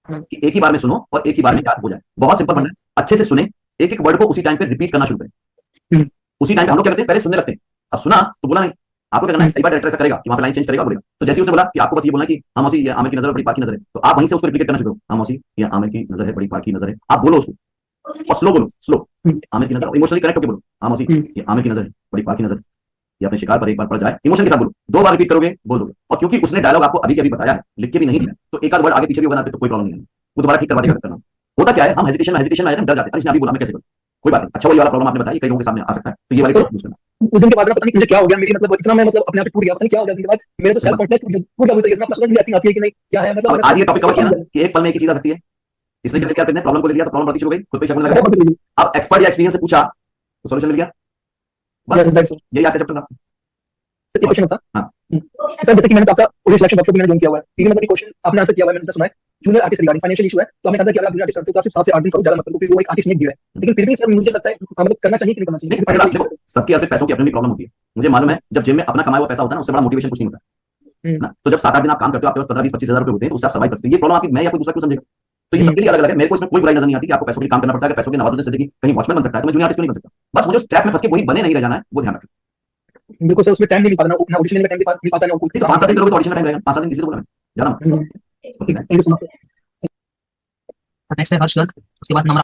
है कि एक ही बार में सुनो और एक ही बार में याद हो जाए। बहुत सिंपल बनना है, अच्छे से सुने, एक एक वर्ड को उसी टाइम पे रिपीट करना शुरू करें। उसी टाइम पे हम लोग क्या करते हैं, पहले सुनने लगते हैं। अब सुना तो बोला नहीं, आपको क्या करना है, कई बार डायरेक्टर ऐसा करेगा कि वहां पे लाइन चेंज करेगा, बोलेगा। तो जैसे ही उसने बोला कि आपको बस ये बोलना है कि हाँ मौसी, ये आमिर की नजर है, बड़ी पार की नजर है, तो आप वहीं से उसको रिपीट करना शुरू करो। हाँ मौसी, ये आमिर की नजर है, बड़ी पार की नजर है। आप बोलो उसको और स्लो बोलो, स्लो। आमिर की नजर, इमोशनली कनेक्ट होकर बोलो। हाँ मौसी, ये आमिर की नजर है, बड़ी पार की नजर है। ये अपने शिकार पर एक बार पड़ जाए, इमोशन के साथ बोलो। 2 बार रिपीट करोगे, बोल दोगे। और क्योंकि उसने डायलॉग आपको अभी के अभी बताया है, लिख के भी नहीं दिया, तो एक आध वर्ड आगे पीछे भी बनाते तो कोई प्रॉब्लम नहीं है, वो दोबारा ठीक करवा देगा करना। होता क्या है, हम हेजिटेशन में आ जाते हैं, डर जाते हैं, इसने अभी बोला मैं कैसे करूं। कोई बात नहीं, अच्छा वही वाला प्रॉब्लम आपने बताया, कई लोगों के सामने आ सकता है, तो ये वाली यूज करना। उस दिन के बाद पता नहीं मुझे क्या हो गया मेरी मतलब इतना मैं मतलब अपने आप टूट गया पता नहीं क्या हो गया उसके बाद मेरे तो सेल्फ कॉन्फिडेंस टूट गया मुझे समझ नहीं आती है कि नहीं क्या है मतलब आज ये टॉपिक कवर किया ना कि एक पल में एक ही चीज आ सकती है। इसने क्या करने प्रॉब्लम को ले लिया तो प्रॉब्लम बढ़ती शुरू हो गई, खुद पे शक होने लगा। अब एक्सपर्ट या एक्सपीरियंस से पूछा तो सॉल्यूशन मिल गया। बस यही आज का चैप्टर था। सर क्वेश्चन था हाँ सर जैसे कि मैंने तो आपका ऑडियो सिलेक्शन वर्कशॉप मैंने ज्वाइन किया हुआ है ठीक है मतलब क्वेश्चन आपने आंसर किया हुआ है मैंने सुना है junior artist regarding financial issue है तो हमें कहता है कि अगर आप जूनियर आर्टिस्ट करते हो तो आप सिर्फ 7 से 8 दिन करो ज्यादा मत करो क्योंकि वो एक आर्टिस्ट ने दिया है लेकिन फिर भी सर मुझे लगता है मतलब करना चाहिए कि नहीं करना चाहिए नहीं, अगर देखो सबके यहाँ पे पैसों की अपनी प्रॉब्लम होती है। मुझे मालूम है, जब जिम में अपना कमाया हुआ पैसा होता है ना, उससे बड़ा मोटिवेशन कुछ नहीं होता है ना। तो जब 7-8 दिन आप काम करते हो, आपके पास 15-20-25 हजार रुपए होते हैं, तो उससे आप सर्वाइव करते हो। ये प्रॉब्लम आपकी मैं या कोई दूसरा क्यों समझेगा। तो ये सबके लिए अलग अलग है। मेरे को इसमें कोई बुराई नजर नहीं आती कि आपको पैसों के लिए काम करना पड़ता है। अगर पैसों के नवाजुद्दीन सिद्दीकी कहीं वॉचमैन बन सकता है तो मैं जूनियर आर्टिस्ट क्यों नहीं बन सकता। बस मुझे उस ट्रैप में फंस के वही बने नहीं रह जाना है, वो ध्यान रखें। बिल्कुल सर उसमें टाइम नहीं पाता ना ऑडिशन में टाइम नहीं पाता ना नहीं तो 5-7 दिन करोगे तो ऑडिशन में टाइम लगेगा। 5-7 दिन किसी को बोला मैं ज्यादा मत। Okay thank you so much next है हर्ष गर्ग, उसके बाद नम्रा।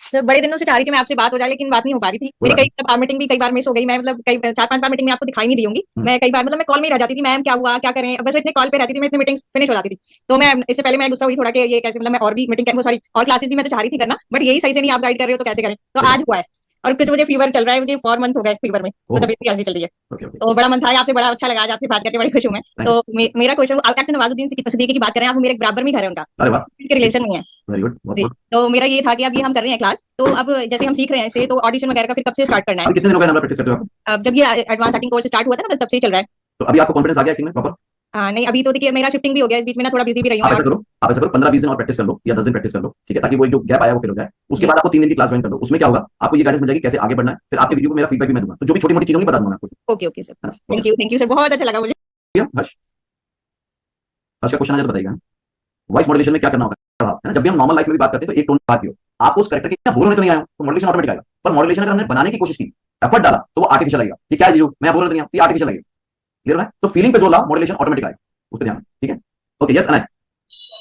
सर बड़े दिनों से चाह रही थी मैं आपसे बात हो जाए लेकिन बात नहीं हो पा रही थी। मेरी कई बार मीटिंग भी कई बार मिस हो गई। मैं मतलब कई 4-5 बार मीटिंग में आपको दिखाई नहीं दी होंगी। मैं कई बार मतलब मैं कॉल में ही रह जाती थी, मैम क्या हुआ क्या करें। अब वैसे इतने कॉल पे रहती थी मैं, इतनी मीटिंग्स फिनिश हो जाती थी। तो मैं इससे पहले मैं गुस्सा हुई थोड़ा कि ये कैसे मतलब मैं और भी मीटिंग सॉरी और क्लासेस भी मैं तो चाह रही थी करना, बट यही सही से नहीं आप गाइड कर रहे हो तो कैसे करें। तो आज हुआ है और कुछ मुझे फीवर चल रहा है, मुझे 4 मंथ हो गए फीवर में, तो तबीयत कैसी चल रही है। तो बड़ा मन था आपसे, बड़ा अच्छा लगा आज आपसे बात करके, बड़ी खुश हूं मैं। तो मेरा क्वेश्चन कैप्टन नवाजुद्दीन सिद्दीकी की बात करें, आप मेरे बराबर में घर है उनका, के रिलेशन में है। Very good. तो मेरा ये था कि अब ये हम कर रहे हैं क्लास, तो अब जैसे हम सीख रहे हैं इसे, तो ऑडिशन वगैरह का फिर कब से स्टार्ट करना है। कितने दिन हो गए प्रैक्टिस करते हो आप। अब जब ये एडवांस एक्टिंग कोर्स स्टार्ट हुआ था ना बस तब से ही चल रहा है। तो अभी आपको कॉन्फिडेंस आ गया एक्टिंग में प्रॉपर। नहीं अभी तो देखिए मेरा शिफ्टिंग भी हो गया, इस बीच में ना थोड़ा बिजी भी रही हूँ। आप ऐसा करो 15-20 दिन और प्रैक्टिस कर लो या 10 दिन प्रैक्टिस कर लो, ठीक है, ताकि वो जो गैप आया वो फिर हो जाए। उसके बाद आपको 3 दिन की क्लास ज्वाइन कर लो। उसमें क्या होगा, आपको ये गाइडेंस मिल जाएगी कैसे आगे बढ़ना है। फिर आपके वीडियो को मेरा फीडबैक भी मैं दूंगा, तो जो भी छोटी मोटी चीजें बता दूंगा आपको। Okay sir, thank you sir, बहुत अच्छा लगा मुझे। हर्ष का क्वेश्चन है तो बताइएगा, वॉइस मॉड्यूलेशन में क्या करना होगा है ना। जब भी हम नॉर्मल लाइफ में भी बात करते हैं तो एक टोन बात हो, आपको उस कैरेक्टर के बोल रहे तो नहीं आया तो मॉड्यूलेशन ऑटोमेटिक आएगा। पर मॉड्यूलेशन अगर हमने बनाने की कोशिश की, एफर्ट डाला, तो वो आर्टिफिशियल लगेगा। ये क्या है जीजू, मैं बोल रहा नहीं, आर्टिफिशियल लगेगा। क्लियर है। तो फीलिंग पे जोर लाओ, मॉड्यूलेशन ऑटोमेटिक आएगा, उसका ध्यान। ठीक है, okay. Yes Anay.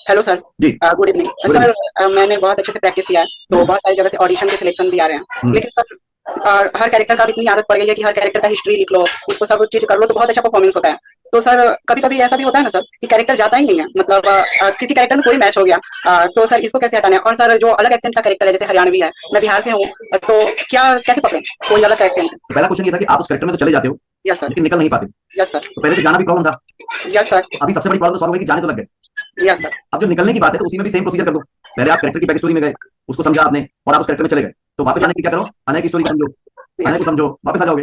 Hello sir जी गुड इवनिंग सर। मैंने बहुत अच्छे से प्रैक्टिस किया है, तो बहुत सारी जगह से ऑडिशन के सिलेक्शन भी आ रहे हैं, लेकिन सर हर कैरेक्टर का इतनी आदत पड़ गई है कि हर कैरेक्टर का हिस्ट्री लिख लो, उसको सब चीज कर लो तो बहुत अच्छा परफॉर्मेंस होता है। तो सर कभी कभी ऐसा भी होता है ना सर कि कैरेक्टर जाता ही नहीं है, मतलब किसी कैरेक्टर में कोई मैच हो गया, तो सर इसको कैसे हटाना है। और सर जो अलग एक्सेंट का कैरेक्टर है, जैसे हरियाणवी है, मैं बिहार से हूँ, तो क्या कैसे पकड़े कोई अलग एक्सेंट। तो पहला क्वेश्चन ये था कि आप उस कैरेक्टर में तो चले जाते हो, यस सर, लेकिन निकल नहीं पाते। यस सर, तो पहले तो जाना भी प्रॉब्लम था। यस सर, अभी सबसे बड़ी प्रॉब्लम तो सॉल्व हो गई कि जाने तो लग गए। Yes sir. अब जो निकलने की बात है तो उसी में भी सेम प्रोसीजर कर दो। पहले आप कैरेक्टर की बैक स्टोरी में गए, उसको समझा आपने, और आप उस कैरेक्टर में चले गए, तो वापस आने की क्या करो, अनय की स्टोरी समझो, अनय को समझो, वापस आ जाओगे।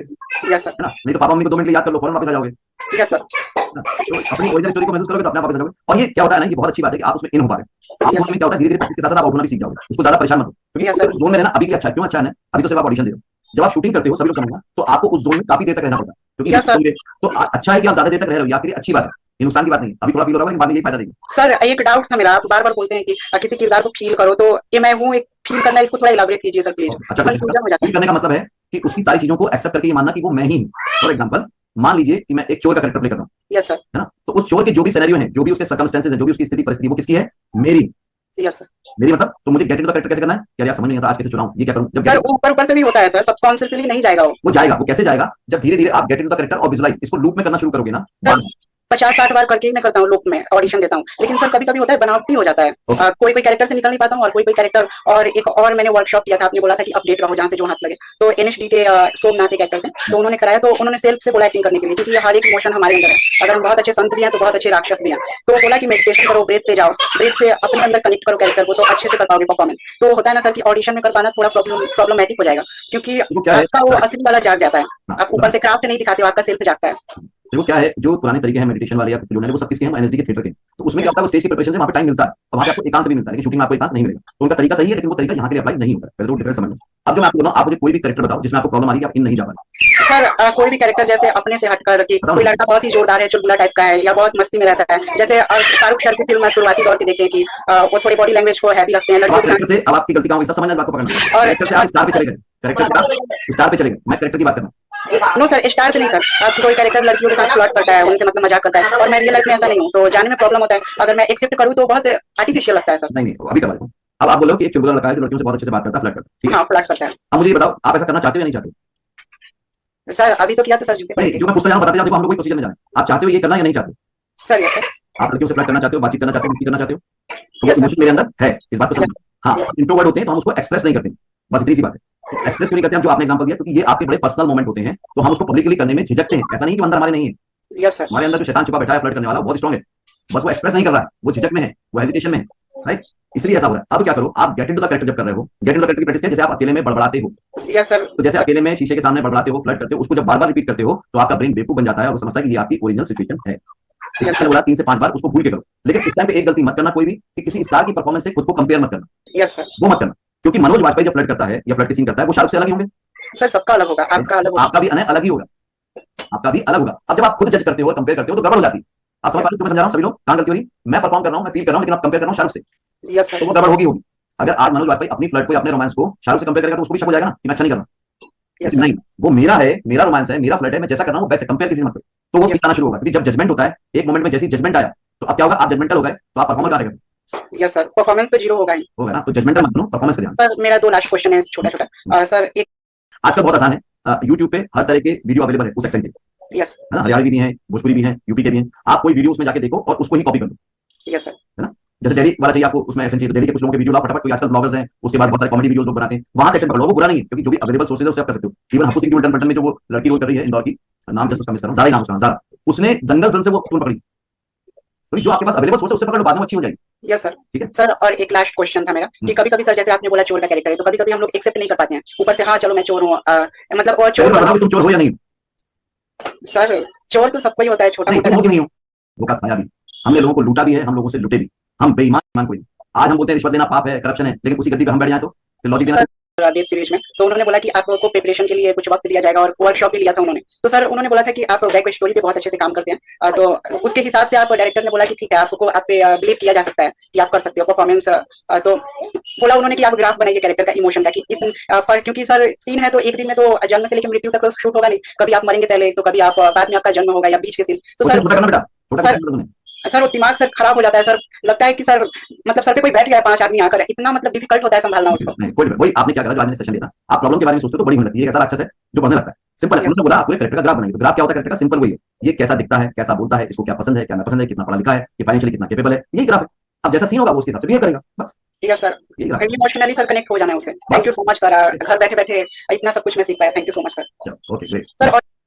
यस सर, है ना। नहीं तो पापा मम्मी को 2 मिनट के लिए याद कर लो, फौरन वापस आ जाओगे। Yes sir. तो अपनी ओरिजिनल स्टोरी को महसूस करोगे तो अपने आप वापस आ जाओगे। और ये क्या होता है ना, ये बहुत अच्छी बात है कि आप उसमें इन हो पा रहे हैं। आप उसमें क्या होता है, धीरे धीरे प्रैक्टिस के साथ साथ आप आउट होना भी सीख जाओगे। उसको ज्यादा परेशान मत हो, क्योंकि जोन में रहना अभी के लिए अच्छा है। क्यों अच्छा है, अभी तो सिर्फ आप ऑडिशन दे रहे हो। जब आप शूटिंग करते हो, सभी लोग समझना, तो आपको उस जोन में काफी देर तक रहना पड़ता है, क्योंकि तो अच्छा है कि आप ज्यादा देर तक रह रहे हो, आपके लिए अच्छी बात है, ये नुकसान की बात नहीं है। अभी थोड़ा फील हो रहा है, बाद में यही फायदा देगी। सर एक डाउट था मेरा, आप बार बार बोलते हैं कि किसी किरदार को फील करो, तो ये मैं हूँ एक फील करना, इसको थोड़ा इलाबोरेट कीजिए सर प्लीज। अच्छा, फील करने का मतलब है कि उसकी सारी चीजों को एक्सेप्ट करके ये मानना कि वो मैं ही हूँ। फॉर एग्जांपल मान लीजिए कि मैं एक चोर का कैरेक्टर प्ले कर रहा हूँ, यस सर, है ना। तो उस चोर के जो भी सिनेरियो है, जो भी उसके सर्कमस्टेंसेस है, जो भी उसकी स्थिति परिस्थिति, वो किसकी है, मेरी। Yes sir. मेरी मतलब, तो मुझे गेट इनटू द कैरेक्टर कैसे करना है, यार समझ नहीं आता, आज कैसे चुनाव, ये क्या करूं। जब सर ऊपर से भी होता है सर, सबकॉन्शियसली नहीं जाएगा वो जाएगा। वो कैसे जाएगा, जब धीरे धीरे आप गेट इनटू द कैरेक्टर और विजुअलाइज, इसको लूप में करना शुरू करोगे ना। 50-60 बार करके ही मैं करता हूँ, लूप में ऑडिशन देता हूँ। लेकिन सर कभी-कभी होता है बनावटी हो जाता है। कोई कैरेक्टर से निकल नहीं पाता हूँ और कोई कैरेक्टर। और एक और मैंने वर्कशॉप किया था, आपने बोला था कि अपडेट रहो जहाँ से जो हाथ लगे। तो एनएचडी के सोमनाथ एक एक्टर थे, तो उन्होंने कराया, तो उन्होंने सेल्फ से बोला एक्टिंग करने के लिए, क्योंकि हर एक इमोशन हमारे अंदर है। अगर हम बहुत अच्छे संत भी हैं तो बहुत अच्छे राक्षस भी हैं। तो बोला कि मेडिटेशन करो, ब्रेथ पे जाओ, ब्रेथ से अपने अंदर कनेक्ट करो कैरेक्टर को, तो अच्छे से कर पाओगे परफॉर्मेंस। तो होता है ना सर कि ऑडिशन में कर पाना थोड़ा प्रॉब्लमेटिक हो जाएगा, क्योंकि वो क्या है आपका वो असली वाला जाग जाता है। आप ऊपर से क्राफ्ट नहीं दिखाते हो, आपका सेल्फ जागता है। देखो क्या है, जो पुराने तरीके हैं मेडिटेशन वाले या जो है वो सब किसके हैं, एनएसडी के थिएटर के। तो उसमें क्या होता है, वो स्टेज की प्रिपरेशन से वहां पे टाइम मिलता है और वहां पे आपको एकांत भी मिलता है, लेकिन शूटिंग में आपको एकांत नहीं मिलेगा। तो उनका तरीका सही है, लेकिन वो तरीका यहाँ के लिए अप्लाई नहीं होता है। पहले तो डिफरेंस समझ लो। अब जो मैं आपको बोल रहा हूँ, आप मुझे कोई भी कैरेक्टर बताओ जिसमें आपको प्रॉब्लम आ रही है कि आप इन नहीं जा पा रहे। सर कोई भी कैरेक्टर जैसे अपने से हटकर कि कोई लड़का बहुत ही जोरदार है, चुलबुला टाइप का है, या बहुत मस्ती में रहता है, जैसे शाहरुख सर की फिल्म में शुरुआती दौर की देखें कि वो थोड़ी बॉडी लैंग्वेज को हैवी रखते हैं लड़कियों के साथ। से अब आपकी गलती कहाँ होगी, सब समझना, बात को पकड़ना। कैरेक्टर से आप स्टार पे चले गए, कैरेक्टर से आप स्टार पे चले गए। मैं कैरेक्टर की बात कर रहा हूँ। नो सर, स्टार से नहीं सर। आप कोई कैरेक्टर लड़कियों के साथ फ्लर्ट करता है, उनसे मतलब मजाक करता है, और मैं रियल लाइफ में ऐसा नहीं हूँ, तो जाने में प्रॉब्लम होता है। अगर मैं एक्सेप्ट करूँ तो बहुत आर्टिफिशियल लगता है सर। नहीं अभी करवा देता हूँ। अब आप बोलो कि एक चुलबुला लड़का है जो लड़कियों से बहुत अच्छे से बात करता है, फ्लर्ट करता है, ठीक है। हाँ, फ्लर्ट करता है। अब मुझे ये बताओ, आप ऐसा करना चाहते हो या नहीं चाहते? सर अभी तो किया तो सर जूते नहीं, जो मैं पूछता जा रहा हूँ बताते जाओ, देखो हम लोग कोई प्रोसीजर में जाना है। आप चाहते हो ये करना या नहीं चाहते? सर। Yes sir. आप लड़कियों से फ्लर्ट करना चाहते हो, बातचीत करना चाहते हो, दोस्ती करना चाहते हो, तो Yes, sir. इमोशन मेरे अंदर है, इस बात को समझो। हाँ, Yes. इंट्रोवर्ट होते हैं तो हम उसको एक्सप्रेस नहीं करते, बस इतनी सी बात है। तो एक्सप्रेस क्यों नहीं करते हम, जो आपने एग्जांपल दिया, क्योंकि ये आपके बड़े पर्सनल मोमेंट होते हैं, तो हम उसको पब्लिकली करने में झिझकते हैं। ऐसा नहीं कि अंदर हमारे नहीं है, यस सर। हमारे अंदर जो शैतान छुपा बैठा है फ्लर्ट करने वाला, बहुत स्ट्रांग है, बस वो एक्सप्रेस नहीं कर रहा है, वो झिझक में है, वो हेजिटेशन में है, राइट? इसलिए ऐसा हो रहा है। अब क्या करो, आप गेट इनटू द कैरेक्टर जब कर रहे हो, गेट इनटू द कैरेक्टर की प्रैक्टिस जैसे आप अकेले में बड़बड़ाते हो। Yes sir. तो जैसे अकेले में शीशे के सामने बड़बड़ाते हो, फ्लर्ट करते हो, उसको जब बार बार रिपीट करते हो तो आपका ब्रेन बेवकूफ बन जाता है और वो समझता है कि ये आपकी ओरिजिनल सिचुएशन है। इसलिए बोला 3 से 5 बार उसको भूल के करो। लेकिन इस टाइम पे एक गलती मत करना कोई भी, कि किसी स्टार की परफॉर्मेंस से खुद को कंपेयर मत करना। Yes sir. वो मत करना, क्योंकि मनोज वाजपेयी जब फ्लर्ट करता है या फ्लर्ट की सीन करता है, वो शाहरुख से अलग ही होंगे। सर सबका अलग होगा, आपका अलग होगा। आपका भी अलग ही होगा, आपका भी अलग होगा। अब जब आप खुद जज करते हो और कंपेयर करते हो तो गड़बड़ हो जाती है। आप समझ पा रहे हो, मैं समझा रहा हूँ सभी लोग, कहाँ गलती हो रही? मैं परफॉर्म कर रहा हूँ, मैं फील कर रहा हूँ, लेकिन आप कंपेयर कर रहा हूँ शाहरुख से, यस सर। तो वो गड़बड़ होगी। अगर आज मनोज वाजपेयी अपनी फ्लर्ट को या अपने रोमांस को शाहरुख से कंपेयर करेगा तो उसको भी शक हो जाएगा ना कि मैं अच्छा नहीं कर रहा। यस नहीं, वो मेरा है, मेरा रोमांस है, मेरा फ्लर्ट है, मैं जैसा कर रहा हूँ बेस्ट है, कंपेयर किसी से मत करो। तो वो फील आना शुरू होगा, क्योंकि जब जजमेंट होता है एक मोमेंट में, जैसी जजमेंट आया तो अब क्या होगा, आप जजमेंटल हो गए तो आप परफॉर्मर करेगा। यस सर, परफॉर्मेंस तो जीरो होगा ही। होगा ना, तो जजमेंटल मत बनो, परफॉर्मेंस पे ध्यान। पर मेरा 2 लास्ट क्वेश्चन है छोटा छोटा सर। एक आजकल बहुत आसान है, यूट्यूब पे हर तरह के वीडियो अवेलेबल है उस सेक्शन के, यस है ना, हरियाणवी भी हैं, भोजपुरी भी हैं, यूपी के भी हैं। आप कोई वीडियो उसमें जाके देखो और उसको ही कॉपी कर दो, यस सर। है ना। जैसे डेली वाला चाहिए आपको, उसमें एक्शन चाहिए, तो डेली के कुछ लोगों के वीडियो लाओ फटाफट। कोई आजकल ब्लॉगर्स हैं, उसके बाद बहुत सारे कॉमेडी वीडियोस लोग बनाते हैं, वहां सेक्शन पकड़ लो, वो बुरा नहीं है, क्योंकि जो भी अवेलेबल सोर्सेज है उससे आप कर सकते हो। इवन हप्पू सिंह की उल्टन पलटन में जो वो लड़की रोल कर रही है इंदौर की, नाम जस्ट उसका मिस कर रहा हूं, ज़ारा नाम उसका, ज़ारा, उसने दंगल फिल्म से वो टून पकड़ी। तो जो आपके पास अवेलेबल सोर्स है उससे पकड़ लो, बाद में अच्छी हो जाएगी। Yes sir. ठीक है सर और एक लास्ट क्वेश्चन था मेरा कि कभी कभी सर जैसे आपने बोला चोर का कैरेक्टर है, तो कभी कभी हम लोग एक्सेप्ट नहीं कर पाते हैं ऊपर से, हाँ चलो मैं चोर हूँ, मतलब और चोर बताओ कि तुम चोर हो या नहीं? सर चोर तो सबको ही होता है, छोटा नहीं, मोटा। तुम हो कि नहीं हो? धोखा खाया भी, हमने लोगों को लूटा भी है, हम लोगों से लुटे भी। हम बेईमान कोई नहीं। आज हम बोलते हैं रिश्वत देना पाप है, करप्शन है, लेकिन उसी गद्दी पे हम बैठ जाए तो लॉजिक देना। वेब सीरीज में तो उन्होंने बोला कि आपको प्रिपरेशन के लिए कुछ वक्त दिया जाएगा, और वर्कशॉप भी लिया था उन्होंने। तो सर उन्होंने बोला था कि आप बैक स्टोरी पे बहुत अच्छे से काम करते हैं, तो उसके हिसाब से आप डायरेक्टर ने बोला कि ठीक है, आपको आप पे बिलीव किया जा सकता है कि आप कर सकते हो परफॉर्मेंस। तो बोला उन्होंने कि आप ग्राफ बनाइए कैरेक्टर का, इमोशन का, कि क्योंकि सर सीन है तो एक दिन में तो जन्म से लेकर मृत्यु तक तो शूट होगा नहीं, कभी आप मरेंगे पहले, तो कभी आप बाद में आपका जन्म होगा, या बीच के सीन। तो सर छोटा करना बेटा, छोटा सर करना तुम्हें। सर वो दिमाग सर खराब हो जाता है सर, लगता है कि सर मतलब सर पे कोई बैठ गया है 5 आदमी आकर, इतना मतलब डिफिकल्ट होता है संभालना उसको। नहीं, कोई वही आपने क्या करा, जो आज मैंने सेशन लिया था, आप प्रॉब्लम के बारे में सोचते हो तो बड़ी होने लगती है। एक ऐसा राक्षस है जो बढ़ने लगता है, सिंपल है। उन्होंने बोला आपको कैरेक्टर का ग्राफ बनाइए, तो ग्राफ क्या होता है कैरेक्टर का, सिंपल वही है, ये कैसा दिखता है, कैसा बोलता है, इसको क्या पसंद है, क्या ना पसंद है, कितना पढ़ा लिखा है, ये फाइनेंशियली कितना कैपेबल है, यही ग्राफ है। अब जैसा सीन होगा वो उसके हिसाब से बिहेव करेगा, बस ठीक है सर, यही ग्राफ। इमोशनली सर कनेक्ट हो जाना है उससे। Thank you so much sir, घर बैठे बैठे इतना सब कुछ मैं सीख पाया, thank you so much sir. चलो ओके ग्रेट सर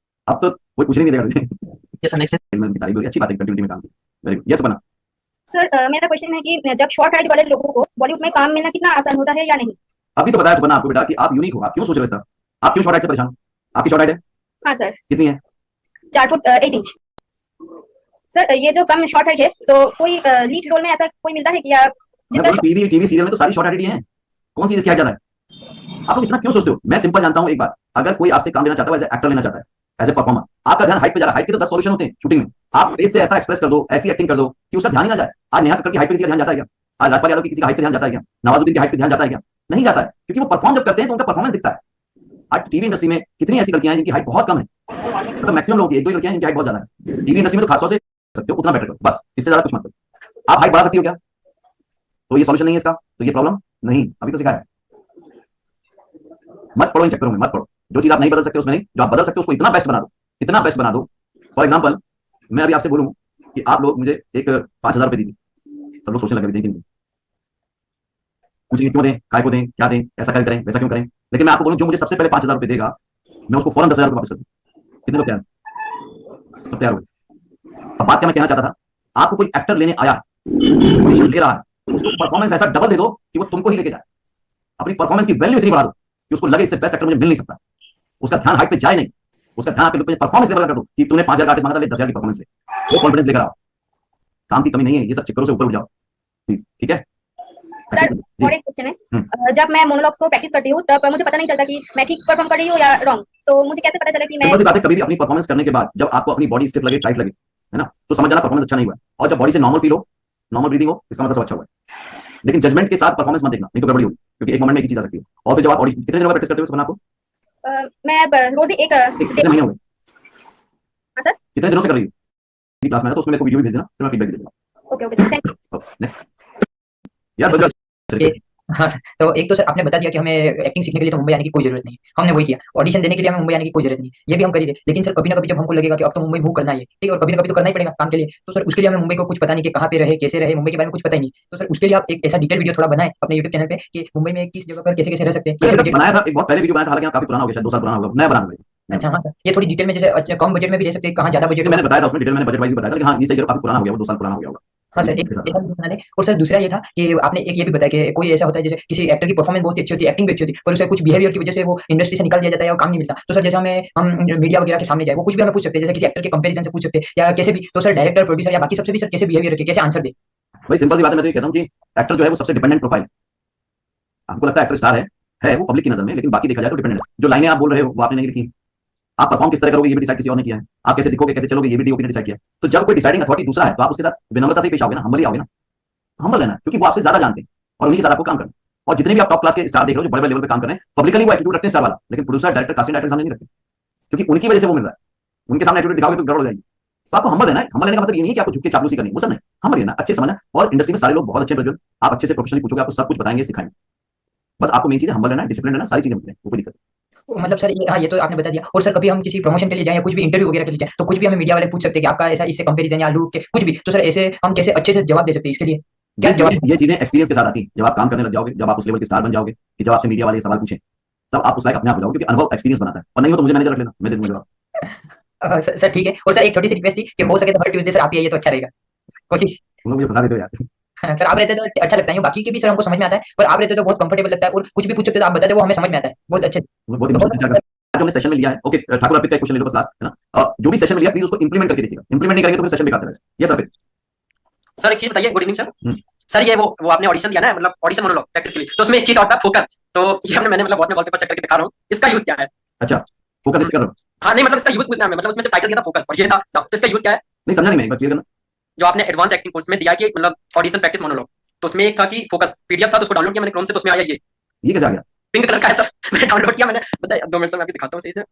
अब तो कोई पूछने नहीं देगा। यस सर, नेक्स्ट फिल्म की तारीफ होगी, अच्छी बात है, कंटिन्यूटी में काम की, वेरी गुड। यस बना। सर मेरा क्वेश्चन है कि जब शॉर्ट हाइट वाले लोगों को बॉलीवुड में काम मिलना कितना आसान होता है या नहीं? अभी तो बताया सुबह आपको बेटा कि आप यूनिक हो, आप क्यों सोच रहे हो इस तरह, आप क्यों शॉर्ट हाइट से परेशान हो? आपकी शॉर्ट हाइट है हाँ सर, कितनी है? 4 फुट 8 इंच। सर ये जो कम शॉर्ट हाइट है, तो कोई लीड रोल में ऐसा कोई मिलता है कि या जिसका टीवी सीरियल में तो सारी शॉर्ट हाइट ही हैं, कौन सी इसकी हाइट ज्यादा है? आप लोग इतना क्यों सोचते हो? मैं सिंपल जानता हूं एक बात, अगर कोई आपसे काम लेना चाहता है एज एक्टर लेना चाहता है, एज ए परफॉर्मर, आपका ध्यान हाइट पे जा रहा है। हाइट के तो 10 सॉल्यूशन होते हैं शूटिंग में, आप फेस से ऐसा एक्सप्रेस कर दो, ऐसी एक्टिंग कर दो कि उसका ध्यान ही ना जाए। आज नेहा कक्कड़ की हाइट पे किसी का ध्यान जाता है क्या? आज राजपाल यादव की किसी का हाइट पे ध्यान जाता है क्या? नवाजुद्दीन की हाइट पे ध्यान जाता है क्या? नहीं जाता है, क्योंकि वो परफॉर्म जब करते हैं तो उनका परफॉर्मेंस दिखता है। आज टीवी इंडस्ट्री में कितनी ऐसी लड़कियां हैं जिनकी हाइट बहुत कम है, मतलब मैक्सिमम लोग, एक दो लड़कियां जिनकी हाइट बहुत ज्यादा है। टीवी इंडस्ट्री में तो खासतौर से सकते हो, उतना बेटर करो, बस इससे ज्यादा कुछ मत करो। आप हाइट बढ़ा सकती हो क्या? तो ये सॉल्यूशन नहीं है इसका, तो ये प्रॉब्लम नहीं, अभी तो सिखाया। मत पढ़ो इन चक्करों में, मत पढ़ो। जो चीज आप नहीं बदल सकते उसमें नहीं, जो आप बदल सकते हो उसको इतना बेस्ट बना दो, इतना बेस्ट बना दो। फॉर एग्जाम्पल मैं अभी आपसे बोलूं कि आप लोग मुझे एक 5,000 रुपए दी थी, सब लोग सोचने लगे थे कि नहीं, मुझे क्यों दें, काय को दें, क्या दें, ऐसा क्या करें, वैसा क्यों करें। लेकिन मैं आपको बोलूं, जो मुझे सबसे पहले 5,000 रुपए देगा, मैं उसको फौरन 10,000 रुपए वापस कर दूं। कितने लोग तैयार, सब तैयार हो गए। अब बात क्या मैं कहना चाहता था, आपको कोई एक्टर लेने आया है, ऑडिशन ले रहा है, उसको परफॉर्मेंस ऐसा डबल दे दो कि वो तुमको ही लेके जाए। अपनी परफॉर्मेंस की वैल्यू इतनी बढ़ा दो कि उसको लगे इससे बेस्ट एक्टर मुझे मिल नहीं सकता। उसका ध्यान हाइट पे जाए नहीं, उसका ध्यान आपके परफॉर्मेंस लेवल कर दो कि तुमने 5,000 आर्टिस्ट मांगा था, ले 10,000 की परफॉर्मेंस ले, वो कॉन्फिडेंस लेकर आओ। काम की कमी नहीं है, ये सब चक्करों से ऊपर उठ जाओ प्लीज, ठीक है। सर और एक क्वेश्चन है, जब मैं मोनोलॉग्स को प्रैक्टिस करती हूँ तब मुझे पता नहीं चलता कि मैं ठीक परफॉर्म कर रही हूँ या रॉन्ग, तो मुझे कैसे पता चला कि मैं सिंपल सी बात है, कभी भी अपनी परफॉर्मेंस करने के बाद जब आपको अपनी बॉडी स्टिफ लगे, टाइट लगे, है ना, तो समझ जाना परफॉर्मेंस अच्छा नहीं हुआ है। और जब बॉडी से नॉर्मल फील हो, नॉर्मल ब्रीदिंग हो, इसका मतलब सब अच्छा हुआ है। लेकिन जजमेंट के साथ परफॉर्मेंस मत देखना, नहीं तो गड़बड़ी होगी, क्योंकि एक मोमेंट में एक ही चीज आ सकती है। और फिर जब आप ऑडिशन, कितने दिनों में प्रैक्टिस करते हो सपना आपको? मैं रोज एक कितने महीने हो गए? हाँ सर, कितने दिनों से कर रही हो क्लास में? तो उसमें मेरे को वीडियो भी भेज देना, फिर मैं फीडबैक दे दूंगा। Okay okay sir, thank you. Next यार, बदल हाँ, तो एक तो सर आपने बता दिया कि हमें एक्टिंग सीखने के लिए तो मुंबई आने की कोई जरूरत नहीं है, हमने वही किया। ऑडिशन देने के लिए हमें मुंबई आने की कोई जरूरत नहीं है, ये भी हम करेंगे। लेकिन सर कभी ना कभी जब हमको लगेगा कि अब तो मुंबई मूव करना है, ठीक है, और कभी ना कभी तो करना ही पड़ेगा काम के लिए, तो सर उसके लिए हमें मुंबई को कुछ पता नहीं कि कहाँ पे रहे, कैसे रहे, मुंबई के बारे में कुछ पता ही नहीं। तो सर उसके लिए आप एक ऐसा डिटेल वीडियो थोड़ा बनाएं अपने यूट्यूब चैनल पे कि मुंबई में किस जगह पर कैसे कैसे रह सकते हैं, ये सब बनाया था, एक बहुत पहले वीडियो बनाया था, हालांकि काफी पुराना हो गया, शायद 2 साल पुराना होगा, नया बना हुआ है। अच्छा हाँ सर, ये थोड़ी डिटेल में जैसे कम बजट में भी रह सकते हैं, कहाँ ज्यादा बजट में। मैंने बताया था उसमें डिटेल, मैंने बजट वाइज भी बताया था, लेकिन हाँ ये सही है, काफी पुराना हो गया, वो 2 साल पुराना हो गया होगा। हाँ सर, एक ऐसा वीडियो बना दें। और सर दूसरा ये था कि आपने एक ये भी बताया कि कोई ऐसा होता है जैसे किसी एक्टर की परफॉर्मेंस बहुत अच्छी होती है, एक्टिंग भी अच्छी होती है, पर उसे कुछ बिहेवियर की वजह से वो इंडस्ट्री से निकाल दिया जाता है और काम नहीं मिलता। तो सर जैसे हम मीडिया वगैरह के सामने जाए, वो कुछ भी हमें पूछ सकते हैं, जैसे किसी एक्टर के कंपैरिजन से पूछ सकते हैं या कैसे भी। तो सर डायरेक्टर, प्रोड्यूसर या बाकी सबसे भी सर कैसे बिहेवियर रखे, कैसे आंसर दे। भाई सिंपल सी बात है, मैं तो ये कहता हूँ कि एक्टर जो है वो सबसे डिपेंडेंट प्रोफाइल है। आपको लगता है एक्टर स्टार है वो पब्लिक की नजर में, लेकिन बाकी देखा जाए तो डिपेंडेंट है। जो लाइनें आप बोल रहे हो वो आपने नहीं लिखी, आप परफॉर्म किस तरह करोगे ये भी डिसाइड किसी और ने किया है, आप कैसे दिखोगे, कैसे चलोगे, ये भी डीओपी ने डिसाइड किया है। तो जब कोई डिसाइडिंग अथॉरिटी दूसरा है, तो आप उसके साथ विनम्रता से पेश आओगे ना, हम्बली आओगे ना, हम्बल लेना, क्योंकि वो आपसे ज्यादा जानते हैं और उन्हीं के साथ आपको काम करना है। और जितने भी आप टॉप क्लास के स्टार देख रहे हो जो बड़े बड़े लेवल पे काम कर रहे हैं, पब्लिकली वो एटीट्यूड रखते हैं स्टार वाला, लेकिन प्रोड्यूसर, डायरेक्टर, कास्टिंग डायरेक्टर सामने नहीं रखते, क्योंकि उनकी वजह से वो मिल रहा है। उनके सामने एटीट्यूड दिखाओगे तो गड़बड़ हो जाएगी। तो आपको हम्बल लेना है। हम्बल लेने का मतलब ये नहीं है कि आपको झुक के चापलूसी करनी है, वो सब नहीं, हम्बल लेना, अच्छे समझना। और इंडस्ट्री में सारे लोग बहुत अच्छे प्रज्वल, आप अच्छे से प्रोफेशनली पूछोगे, आपको सब कुछ बताएंगे, सिखाएंगे। बस आपको मेन चीज हम्बल रहना है, डिसिप्लिन रहना, सारी चीजें मिलती हैं, वो कोई दिक्कत नहीं। मतलब सर ये हाँ, ये तो आपने बता दिया। और सर कभी हम किसी प्रमोशन के लिए जाएं या कुछ भी इंटरव्यू वगैरह के लिए जाएं, तो कुछ भी हमें मीडिया वाले पूछ सकते हैं कि आपका ऐसा इससे कंपैरिजन या लुक के कुछ भी, तो सर ऐसे हम कैसे अच्छे से जवाब दे सकते हैं, इसके लिए क्या जवाब। ये चीजें एक्सपीरियंस के साथ आती हैं। जब आप काम करने लग जाओगे, जब आप उस लेवल के स्टार बन जाओगे कि जब आपसे मीडिया वाले सवाल पूछें, तब आप उस लायक अपने आप हो जाओगे, क्योंकि अनुभव एक्सपीरियंस बनाता है। और नहीं हो तो मुझे मैनेजर रख लेना, मैं दे दूंगा जवाब। सर ठीक है। और सर एक छोटी सी रिक्वेस्ट थी कि हो सके तो हर ट्यूसडे सर आप ही आइए तो अच्छा रहेगा, कोशिश। तुम लोग मुझे फंसा देते हो यार। सर आप रहते तो अच्छा लगता है, बाकी के भी सर हमको समझ में आता है, पर आप रहते तो बहुत कंफर्टेबल लगता है, और कुछ भी पूछ सकते तो आप बताते वो हमें समझ में आता है बहुत अच्छे। बहुत इमोशनल विचार करते हैं। जो हमने सेशन में लिया है, ओके ठाकुर अर्पित का क्वेश्चन ले लो बस लास्ट, है ना। जो भी सेशन में लिया प्लीज उसको इंप्लीमेंट करके देखिएगा, इंप्लीमेंट नहीं करेंगे तो फिर सेशन बेकार चलेगा। यस अर्पित। सर एक चीज बताइए, गुड इवनिंग सर। सर ये वो आपने ऑडिशन दिया ना, मतलब ऑडिशन मोनोलॉग प्रैक्टिस के लिए, तो उसमें एक चीज और था फोकस। तो ये हमने मैंने मतलब बहुत वॉलपेपर चेक करके दिखा रहा हूँ, इसका यूज क्या है? अच्छा फोकस इससे कर रहा हूँ। हाँ नहीं मतलब इसका यूज पूछना है, मतलब उसमें से टाइटल दिया था फोकस और ये था, तो इसका यूज क्या है? नहीं समझा नहीं मैं, एक बार क्लियर करना। जो आपने एडवांस एक्टिंग कोर्स में दिया कि मतलब ऑडिशन प्रैक्टिस मोनोलॉग, तो उसमें एक था कि फोकस पीडीएफ था, तो उसको डाउनलोड किया मैंने क्रोम से, तो उसमें आया ये कैसे आ गया? पिंक कलर का है सर। मैंने डाउनलोड किया, मैंने बताया 2 मिनट से मैं आपको दिखाता हूँ सही से।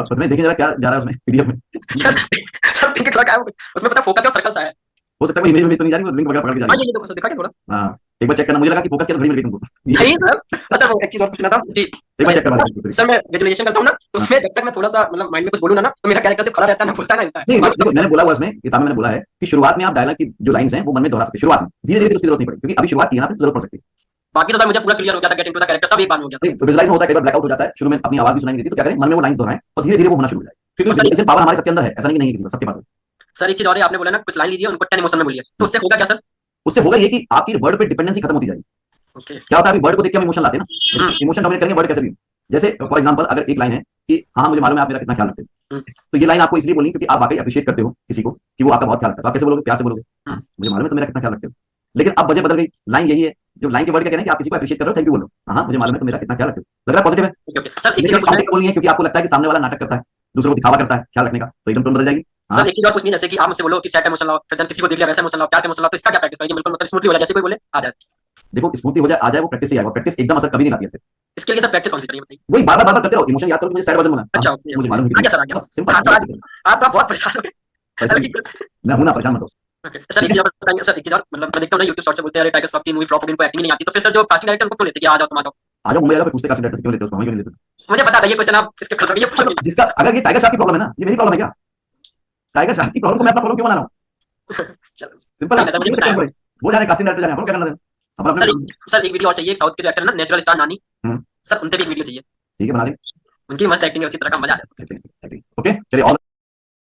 प्रथमेश देखिए जरा क्या जा रहा है उसमें पीडीएफ में। सर पिंक कलर का है, उसमें पता फोकस और सर्कल सा है। हो सकता है इमेज में तो नहीं जा रही, लिंक वगैरह पकड़ के जा हाँ रही है। ये देखो दिखा के थोड़ा। हाँ एक बार चेक करना, मुझे लगा कि फोकस किया तो घड़ी मिल गई तुमको। नहीं सर, सर वो एक चीज और पूछना था जी। एक बार चेक करना। सर मैं विजुअलाइजेशन करता हूँ ना, तो उसमें जब तक मैं थोड़ा सा मतलब माइंड में कुछ बोलूँ ना, तो मेरा कैरेक्टर सिर्फ खड़ा रहता है ना, बोलता नहीं नहीं होता है। मैंने बोला हुआ इसमें किताब में, मैंने बोला है कि शुरुआत में आप डायलॉग की जो लाइंस हैं वो मन में दोहरा सकते, शुरुआत में, धीरे धीरे उसकी जरूरत नहीं पड़ेगी, क्योंकि अभी शुरुआत की है ना, जरूरत पड़ सकती है। बाकी तो सर मुझे पूरा क्लियर हो गया था, गेट इनटू द कैरेक्टर सब एक बार में हो गया था। नहीं विजुअलाइज में होता है, कई बार ब्लैकआउट हो जाता है, शुरू में अपनी आवाज भी सुनाई नहीं देती, तो क्या करें, मन में वो लाइंस दोहराएं और धीरे धीरे वो होना शुरू हो जाए, क्योंकि विजुअलाइजेशन पावर हमारे सबके अंदर है, ऐसा नहीं है किसी को, सबके पास है। सर एक चीज और है, आपने बोला ना कुछ लाइन लीजिए उनको 10 इमोशन में बोलिए, तो उससे होगा क्या सर? उससे होगा ये कि आपकी वर्ड पे डिपेंडेंसी खत्म होती जाएगी। ओके क्या होता है, अभी वर्ड को देख के हम इमोशन लाते हैं ना, इमोशन डोमिनेट करेंगे वर्ड कैसे भी। जैसे फॉर एग्जांपल अगर एक लाइन है कि हाँ मुझे मालूम है आप मेरा कितना ख्याल रखते हो, तो ये लाइन आपको इसलिए बोलनी क्योंकि आप वाकई अप्रिशिएट करते हो किसी को कि वो आपका बहुत ख्याल रखता है, तो आप कैसे बोलोगे, प्यार से बोलोगे, मुझे मालूम है तो मेरा कितना ख्याल रखते हो। लेकिन अब वजह बदल गई, लाइन यही है, जो लाइन के वर्ड क्या कहना है कि आप किसी को अप्रिशिएट कर रहे हो, थैंक यू बोलो, हाँ मुझे मालूम है तो मेरा कितना ख्याल रखते हो, लग रहा है पॉजिटिव है। सर एक चीज और बोलनी है क्योंकि आपको लगता है कि सामने वाला नाटक करता है, दूसरों को दिखावा करता है ख्याल रखने का, तो एकदम टोन बदल जाएगी। सर एक चीज और पूछनी है, जैसे कि आप मुझसे बोलो कि सैड इमोशन लाओ, फिर किसी को देख लिया वैसा इमोशन लाओ, प्यार का इमोशन लाओ, तो इसका क्या प्रैक्टिस करेंगे? बिल्कुल मतलब स्मूथली हो जाए, जैसे कोई बोले आ जाए। देखो स्मूथली हो जाए आ जाए वो प्रैक्टिस से आएगा, प्रैक्टिस एकदम असर कभी नहीं लाती है। इसके लिए सर प्रैक्टिस कौन सी करिए बताइए? वही बार बार करते रहो, इमोशन याद करो, मुझे सैड वर्जन बोला, अच्छा ओके मुझे मालूम आ गया सर, आ गया। सिंपल। आप बहुत परेशान हो गए। मैं हूं ना, परेशान मत हो। सर एक चीज और बताएंगे सर, एक चीज और मतलब मैं देखता हूं ना यूट्यूब शॉर्ट्स पे बोलते हैं अरे टाइगर श्रॉफ की मूवी फ्लॉप हो गई, इनको एक्टिंग नहीं आती, तो फिर सर जो कास्टिंग डायरेक्टर उनको क्यों लेते कि आ जाओ तुम आ जाओ। आ जाओ मुंबई आएगा, फिर पूछते कास्टिंग डायरेक्टर से क्यों लेते हो, क्यों नहीं लेते हो। मुझे बता दीजिए क्वेश्चन आप इसके खत्म ये पूछो। जिसका अगर ये टाइगर श्रॉफ की प्रॉब्लम है ना, ये मेरी प्रॉब्लम है क्या? टाइगर श्रॉफ की प्रॉब्लम को मैं अपना प्रॉब्लम क्यों बना रहा हूं? चलो सिंपल नहीं, तो मुझे बताया। वो जाने कास्टिंग डायरेक्टर जाने, अपन क्या करना देना अपन सर अपने। सर एक वीडियो और चाहिए, एक साउथ के जो एक्टर है ना, नेचुरल स्टार नानी, हम्म। सर उनसे भी एक वीडियो चाहिए, ठीक है बना देंगे। उनकी मस्त एक्टिंग है, उसी तरह का मजा आ जाए। ओके चलिए।